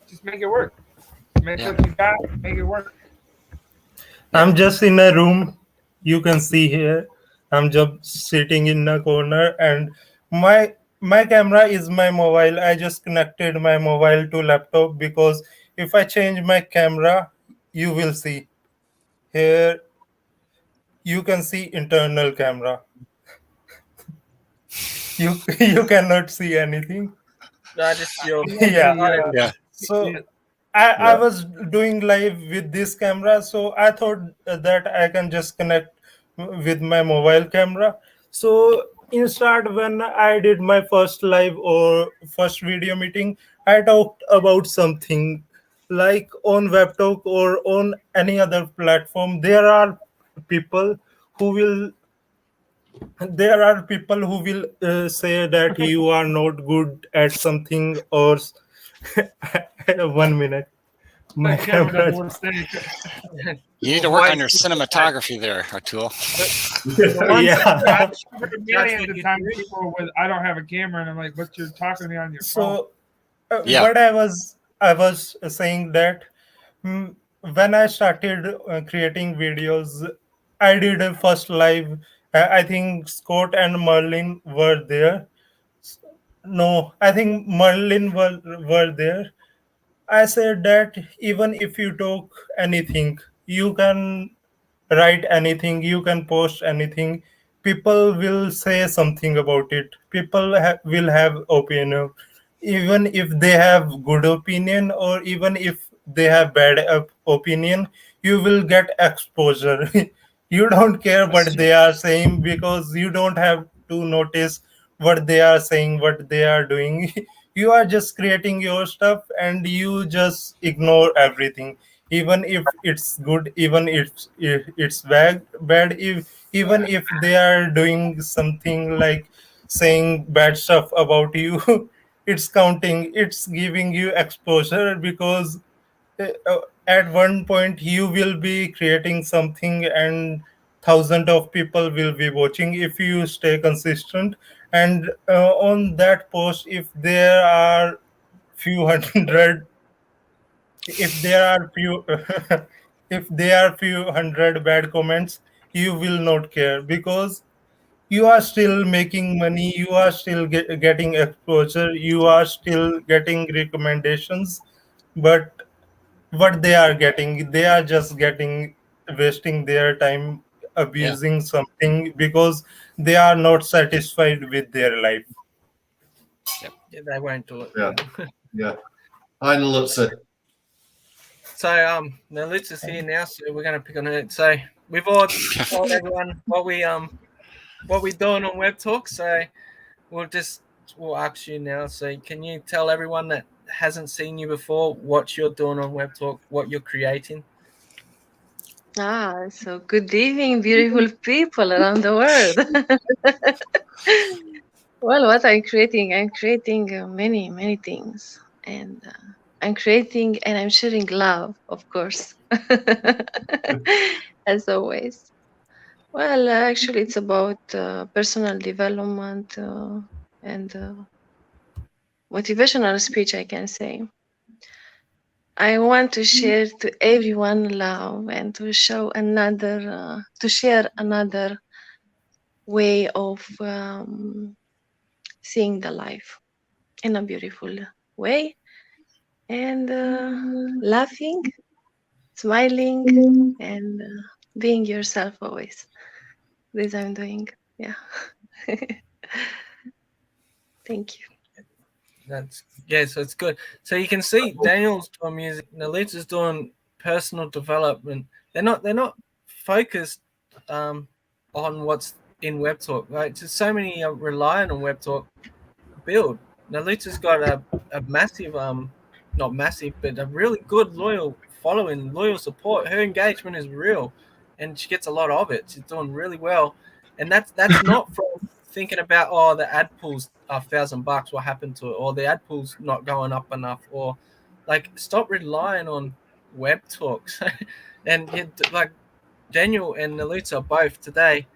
just make it work. Make what you got, make it work. I'm just in a room. You can see here. I'm just sitting in a corner, and my camera is my mobile. I just connected my mobile to laptop because if I change my camera, you will see here. You can see internal camera. You cannot see anything. Just your Yeah. So I was doing live with this camera, so I thought that I can just connect with my mobile camera. So instead, when I did my first live or first video meeting, I talked about something like on Webtalk or on any other platform. People who will there are people who will say that you are not good at something or 1 minute. My camera. You need to work on your cinematography there, Atul. Yeah. Millions of times people with I don't have a camera, and I'm like, "But you're talking to me on your phone." So, what I was saying that when I started creating videos, I did a first live. I think Scott and Merlin were there. No, I think Merlin were there. I said that even if you talk anything, you can write anything, you can post anything. People will say something about it. People will have opinion, even if they have good opinion or even if they have bad opinion. You will get exposure. You don't care what they are saying because you don't have to notice what they are saying, what they are doing. You are just creating your stuff and you just ignore everything, even if it's good, even if it's bad, even if they are doing something like saying bad stuff about you. It's counting, it's giving you exposure because at one point you will be creating something and thousands of people will be watching if you stay consistent. And on that post, if there are few hundred, if there are few if there are few hundred bad comments, you will not care because you are still making money, you are still getting exposure, you are still getting recommendations, but what they are getting, they are just getting wasting their time Yeah. abusing something because they are not satisfied with their life. Yeah, they won't do it. Yeah, yeah. Hi, Nalutza. So now Lutz is here now, so we're gonna pick on it. So we've all told everyone what we're doing on Web Talk. So we'll ask you now. So can you tell everyone that hasn't seen you before what you're doing on Web Talk, what you're creating? So good evening, beautiful people around the world. Well, what I'm creating many, many things. And I'm creating and I'm sharing love, of course, as always. Well, actually, it's about personal development and motivational speech, I can say. I want to share to everyone love and to show to share another way of seeing the life in a beautiful way and laughing, smiling, and being yourself always. This I'm doing. Yeah. Thank you. So it's good. So you can see Daniel's doing music, Nalita's doing personal development. They're not focused on what's in Web Talk, right? Just so many relying on Web Talk build. Nalita's got a massive not massive, but a really good loyal following, loyal support. Her engagement is real, and she gets a lot of it. She's doing really well, and that's not from thinking about the ad pools are $1,000. What happened to it? Or the ad pools not going up enough? Or like stop relying on Web Talks, and like Daniel and Nalita both today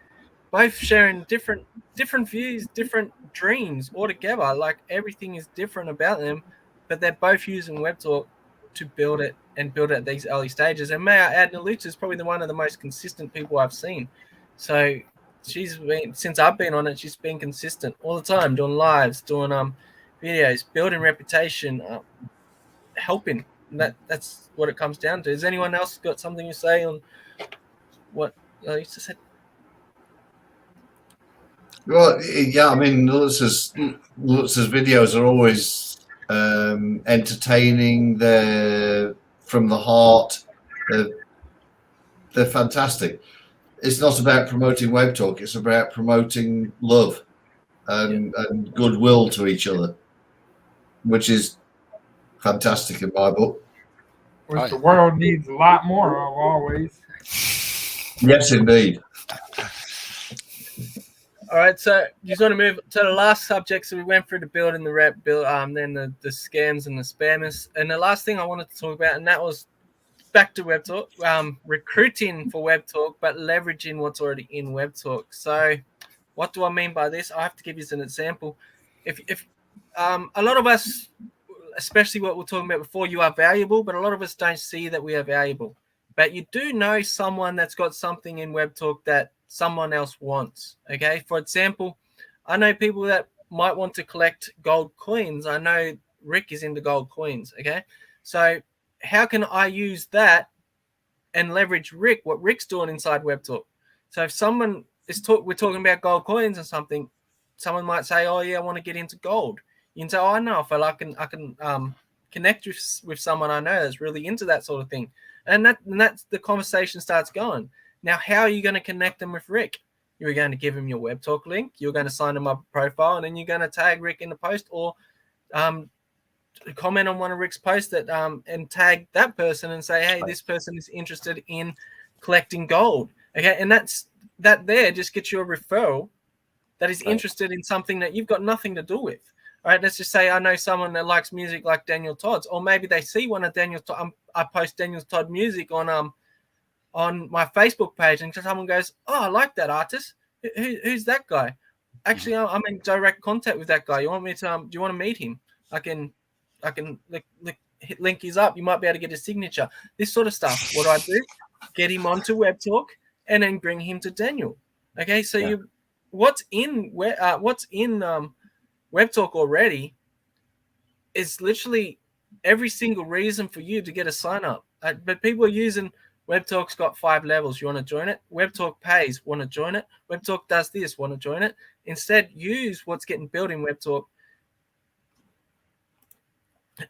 both sharing different views, different dreams altogether. Like everything is different about them, but they're both using WebTalk to build it and build it at these early stages. And may I add, Nalita is probably one of the most consistent people I've seen. So she's been since I've been on it, she's been consistent all the time, doing lives, doing videos, building reputation, helping. And that's what it comes down to. Has anyone else got something to say on what Nalita said? Well, yeah, I mean, Lutz's videos are always entertaining. They're from the heart. They're fantastic. It's not about promoting Web Talk. It's about promoting love and goodwill to each other, which is fantastic in my book. Which the world needs a lot more of always. Yes, indeed. All right, so you want to move to the last subject. So we went through the build and the rep build, then the scams and the spammers, and the last thing I wanted to talk about, and that was back to WebTalk, recruiting for WebTalk, but leveraging what's already in WebTalk. So, what do I mean by this? I have to give you an example. If a lot of us, especially what we're talking about before, you are valuable, but a lot of us don't see that we are valuable. But you do know someone that's got something in WebTalk that someone else wants. Okay, for example, I know people that might want to collect gold coins. I know Rick is into gold coins. Okay, so how can I use that and leverage Rick, what Rick's doing inside WebTalk? So if someone we're talking about gold coins or something, someone might say, "Oh yeah, I want to get into gold." You can say, "Oh, I know, fella, I can connect with someone I know that's really into that sort of thing," and that's the conversation starts going. Now, how are you going to connect them with Rick? You're going to give him your WebTalk link. You're going to sign him up a profile, and then you're going to tag Rick in the post or comment on one of Rick's posts that and tag that person and say, "Hey, this person is interested in collecting gold." Okay, and that there just gets you a referral that is interested in something that you've got nothing to do with. All right, let's just say I know someone that likes music like Daniel Todd's, or maybe they see one of Daniel Todd. I post Daniel Todd music on my Facebook page, and someone goes, "Oh, I like that artist. Who's that guy?" Actually, I'm in direct contact with that guy. You want me to? Do you want to meet him? I can link his up. You might be able to get his signature. This sort of stuff. What do I do? Get him onto WebTalk and then bring him to Daniel. Okay, so what's in Webtalk already is literally every single reason for you to get a sign up. But people are using Webtalk's got 5 levels. You want to join it? Webtalk pays. Want to join it? Webtalk does this. Want to join it? Instead, use what's getting built in Webtalk.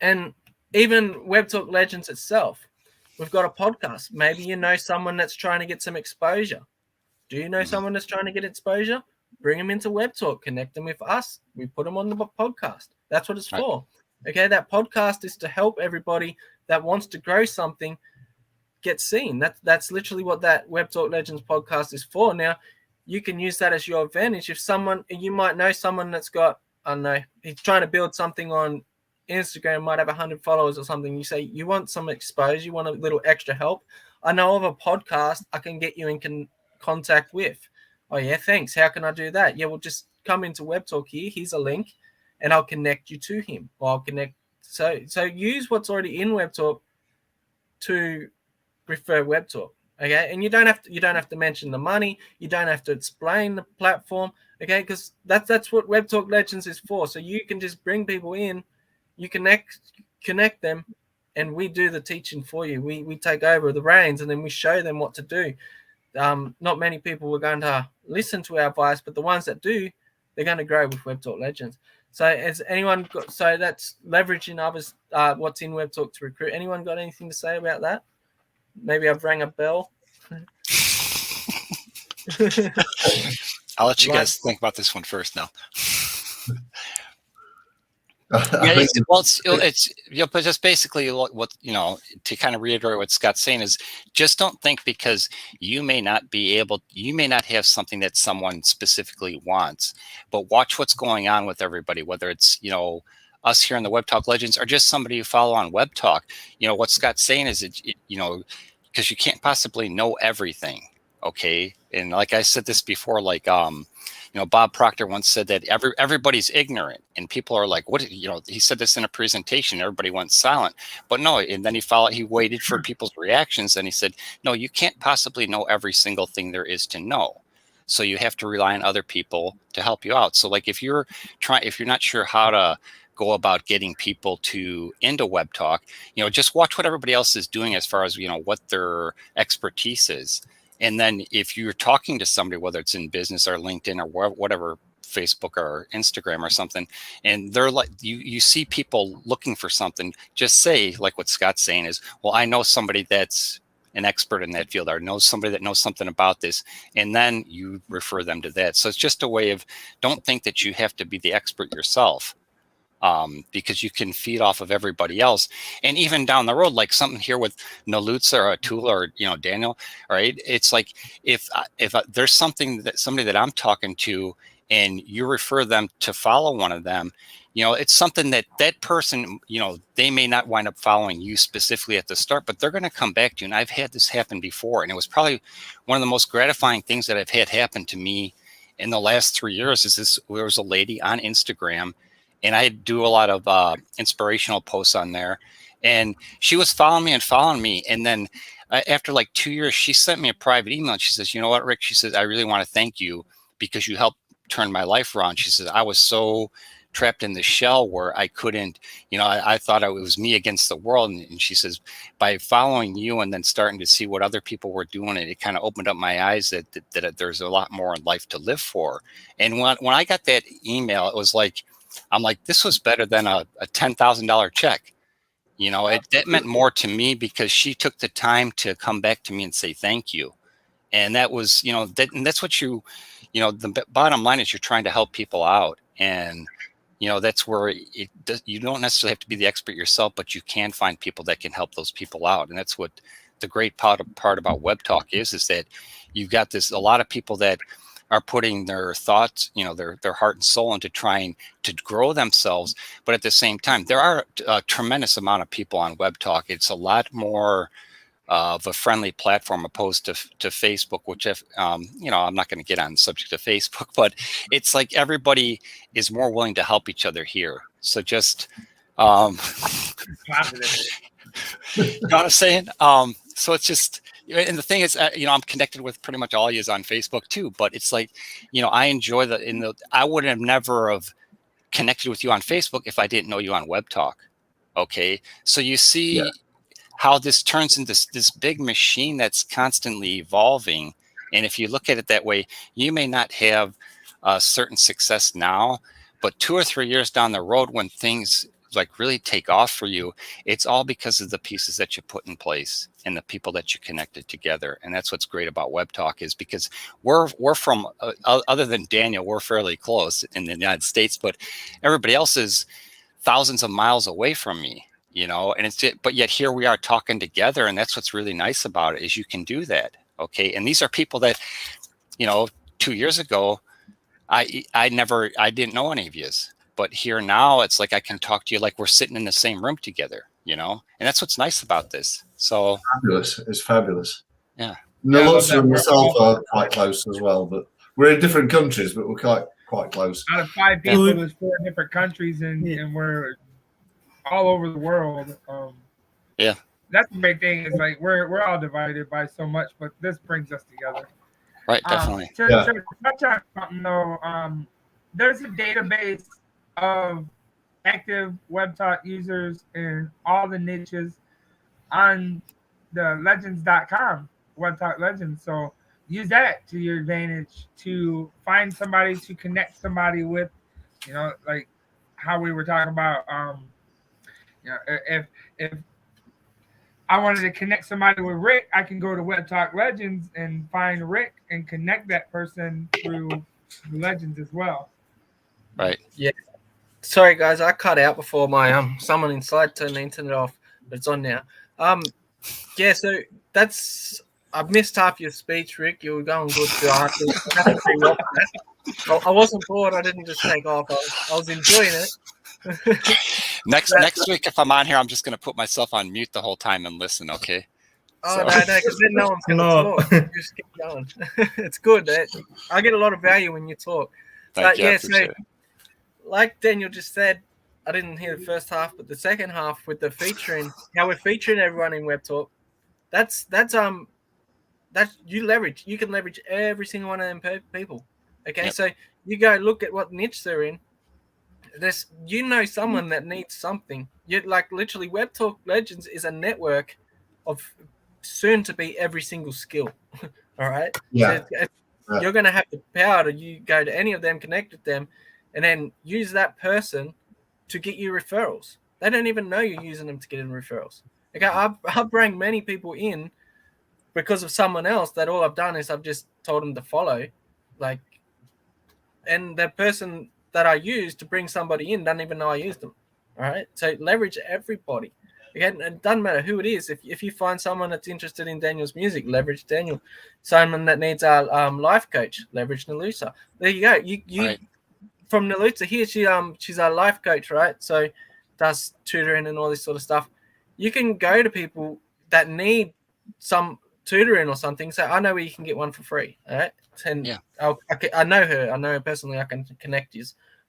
And even Webtalk Legends itself, we've got a podcast. Maybe you know someone that's trying to get some exposure. Do you know someone that's trying to get exposure? Bring them into Webtalk. Connect them with us. We put them on the podcast. That's what it's for. Okay, that podcast is to help everybody that wants to grow something get seen. That's literally what that Webtalk Legends podcast is for. Now, you can use that as your advantage. If you might know someone that's got, I don't know, he's trying to build something on Instagram, might have 100 followers or something. You say you want some exposure, you want a little extra help. I know of a podcast I can get you in contact with. Oh yeah, thanks. How can I do that? Yeah, well, just come into Webtalk here. Here's a link, and I'll connect you to him. Or I'll connect. So use what's already in Webtalk to refer Webtalk. Okay, and you don't have to mention the money. You don't have to explain the platform. Okay, because that's what Webtalk Legends is for. So you can just bring people in, you connect them, and we do the teaching for you. We take over the reins, and then we show them what to do. Not many people are going to listen to our advice, but the ones that do, they're going to grow with Webtalk Legends. So has anyone got? So that's leveraging others. What's in Webtalk to recruit. Anyone got anything to say about that? Maybe I've rang a bell. I'll let you guys think about this one first now. I think But just basically what to kind of reiterate what Scott's saying is, just don't think because you may not have something that someone specifically wants, but watch what's going on with everybody, whether it's us here in the Webtalk Legends or just somebody you follow on Webtalk. What Scott's saying is because you can't possibly know everything. Okay, and like I said this before, like Bob Proctor once said that everybody's ignorant, and people are like, what? He said this in a presentation. Everybody went silent, but no. And then he waited for people's reactions, and he said, no, you can't possibly know every single thing there is to know. So you have to rely on other people to help you out. So like if you're not sure how to go about getting people into Webtalk, just watch what everybody else is doing as far as what their expertise is. And then if you're talking to somebody, whether it's in business or LinkedIn or whatever, Facebook or Instagram or something, and they're like, you see people looking for something, just say, like what Scott's saying is, well, I know somebody that's an expert in that field, or know somebody that knows something about this, and then you refer them to that. So it's just a way of, don't think that you have to be the expert yourself. Because you can feed off of everybody else. And even down the road, like something here with Nalutza or Atula or, Daniel, right? It's like, if there's somebody that I'm talking to and you refer them to follow one of them, it's something that person, they may not wind up following you specifically at the start, but they're going to come back to you. And I've had this happen before. And it was probably one of the most gratifying things that I've had happen to me in the last 3 years there was a lady on Instagram, and I do a lot of inspirational posts on there. And she was following me. And then after like 2 years, she sent me a private email. And she says, you know what, Rick? She says, I really want to thank you because you helped turn my life around. She says, I was so trapped in the shell where I couldn't, I thought it was me against the world. And she says, by following you and then starting to see what other people were doing, it kind of opened up my eyes that there's a lot more in life to live for. And when I got that email, it was like, I'm like, this was better than a $10,000 check. That meant more to me because she took the time to come back to me and say thank you. And that was, and that's what the bottom line is, you're trying to help people out. And, that's where you don't necessarily have to be the expert yourself, but you can find people that can help those people out. And that's what the great part about Webtalk is that you've got a lot of people that are putting their thoughts, their heart and soul into trying to grow themselves. But at the same time, there are a tremendous amount of people on Webtalk. It's a lot more of a friendly platform opposed to Facebook, which I'm not going to get on the subject of Facebook, but it's like everybody is more willing to help each other here. So just, positive. you know what I'm saying? So it's just, And the thing is, I'm connected with pretty much all of yous on Facebook too. But it's like, I enjoy I would have never have connected with you on Facebook if I didn't know you on Webtalk. Okay, so you see how this turns into this big machine that's constantly evolving. And if you look at it that way, you may not have a certain success now, but 2 or 3 years down the road, when things like really take off for you, it's all because of the pieces that you put in place and the people that you connected together. And that's what's great about Webtalk, is because we're from other than Daniel, we're fairly close in the United States, but everybody else is thousands of miles away from me, and but yet here we are talking together. And that's what's really nice about it, is you can do that. Okay. And these are people that, 2 years ago, I didn't know any of yous. But here now, it's like I can talk to you like we're sitting in the same room together, and that's what's nice about this. So fabulous. It's fabulous. Yeah. Nalutza and myself are quite close as well, but we're in different countries, but we're quite close. Out of 5 people, there's 4 different countries, and we're all over the world. Yeah, that's the big thing. Is like we're all divided by so much, but this brings us together. Right, definitely. To touch on something though, there's a database of active Webtalk users in all the niches on the legends.com, Webtalk Legends. So use that to your advantage to find somebody to connect somebody with, like how we were talking about, if I wanted to connect somebody with Rick, I can go to Webtalk Legends and find Rick and connect that person through Legends as well. Right. Yeah. Sorry, guys, I cut out before my someone inside turned the internet off, but it's on now. Yeah, so that's I've missed half your speech, Rick. You were going good too. I have to re-watch that. I wasn't bored. I didn't just take off. I was enjoying it. Next week, if I'm on here, I'm just going to put myself on mute the whole time and listen. Okay. Oh, no, because then no one's going to talk. Just keep going. It's good. I get a lot of value when you talk. Thank you. Yeah, so like Daniel just said, I didn't hear the first half, but the second half with the featuring, how we're featuring everyone in Webtalk, that's you can leverage every single one of them people. Okay, so you go look at what niche they're in. There's someone that needs something. You like literally Webtalk Legends is a network of soon to be every single skill. All right. Yeah. So you're going to have the power to go to any of them, connect with them, and then use that person to get you referrals. They don't even know you're using them to get in referrals. Okay, I've brought many people in because of someone else that all I've done is I've just told them to follow, and that person that I use to bring somebody in doesn't even know I used them. All right, so leverage everybody. Again, it doesn't matter who it is. If you find someone that's interested in Daniel's music, leverage Daniel. Someone that needs a life coach, leverage Nalutza. There you go. You right. From Nalutza here, she's a life coach, right? So does tutoring and all this sort of stuff. You can go to people that need some tutoring or something. So I know where you can get one for free. All right, and I know her. I know her personally. I can connect you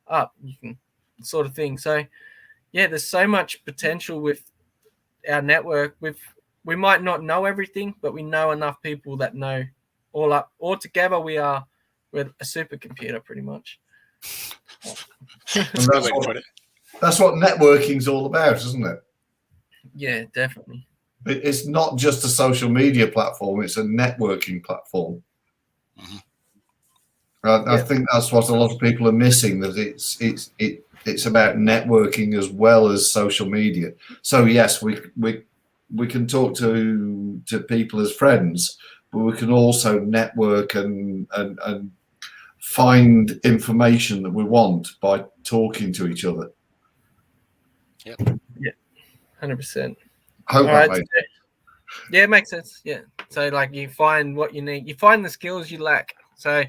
up. You can sort of thing. So yeah, there's so much potential with our network. We might not know everything, but we know enough people that know all together. We're a supercomputer pretty much. That's what networking's all about, isn't it? Yeah, definitely. It's not just a social media platform; it's a networking platform. Mm-hmm. I think that's what a lot of people are missing. That it's about networking as well as social media. So yes, we can talk to people as friends, but we can also network and find information that we want by talking to each other. Yep. Yeah, 100%. Hope that makes sense. Yeah, it makes sense. Yeah. So you find what you need. You find the skills you lack. So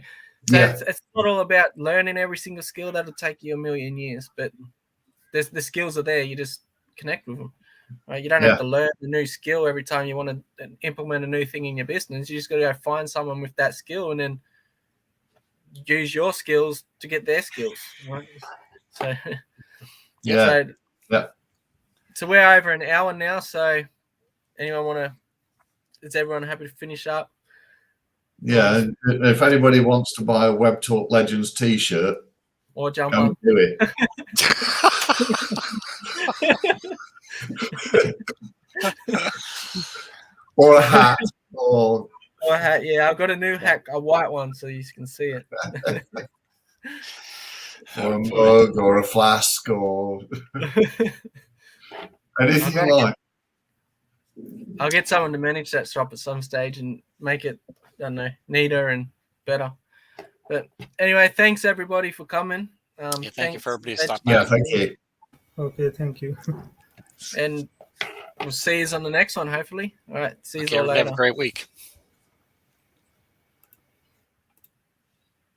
it's not all about learning every single skill. That'll take you a million years. But the skills are there. You just connect with them. Right? You don't have to learn the new skill every time you want to implement a new thing in your business. You just got to go find someone with that skill and then use your skills to get their skills. Right? So So we're over an hour now. So anyone want to is everyone happy to finish up? Yeah, and if anybody wants to buy a Webtalk Legends T-shirt, Or jump go on? and do it. Or a hat, or Or a hat, yeah. I've got a new hat, a white one, so you can see it. or a mug, or a flask, or anything like. I'll get someone to manage that shop at some stage and make it, I don't know, neater and better. But anyway, thanks everybody for coming. Thank you for everybody to stop by. Yeah, thank you. Okay, thank you. And we'll see you on the next one, hopefully. All right, see you all Have later. a great week.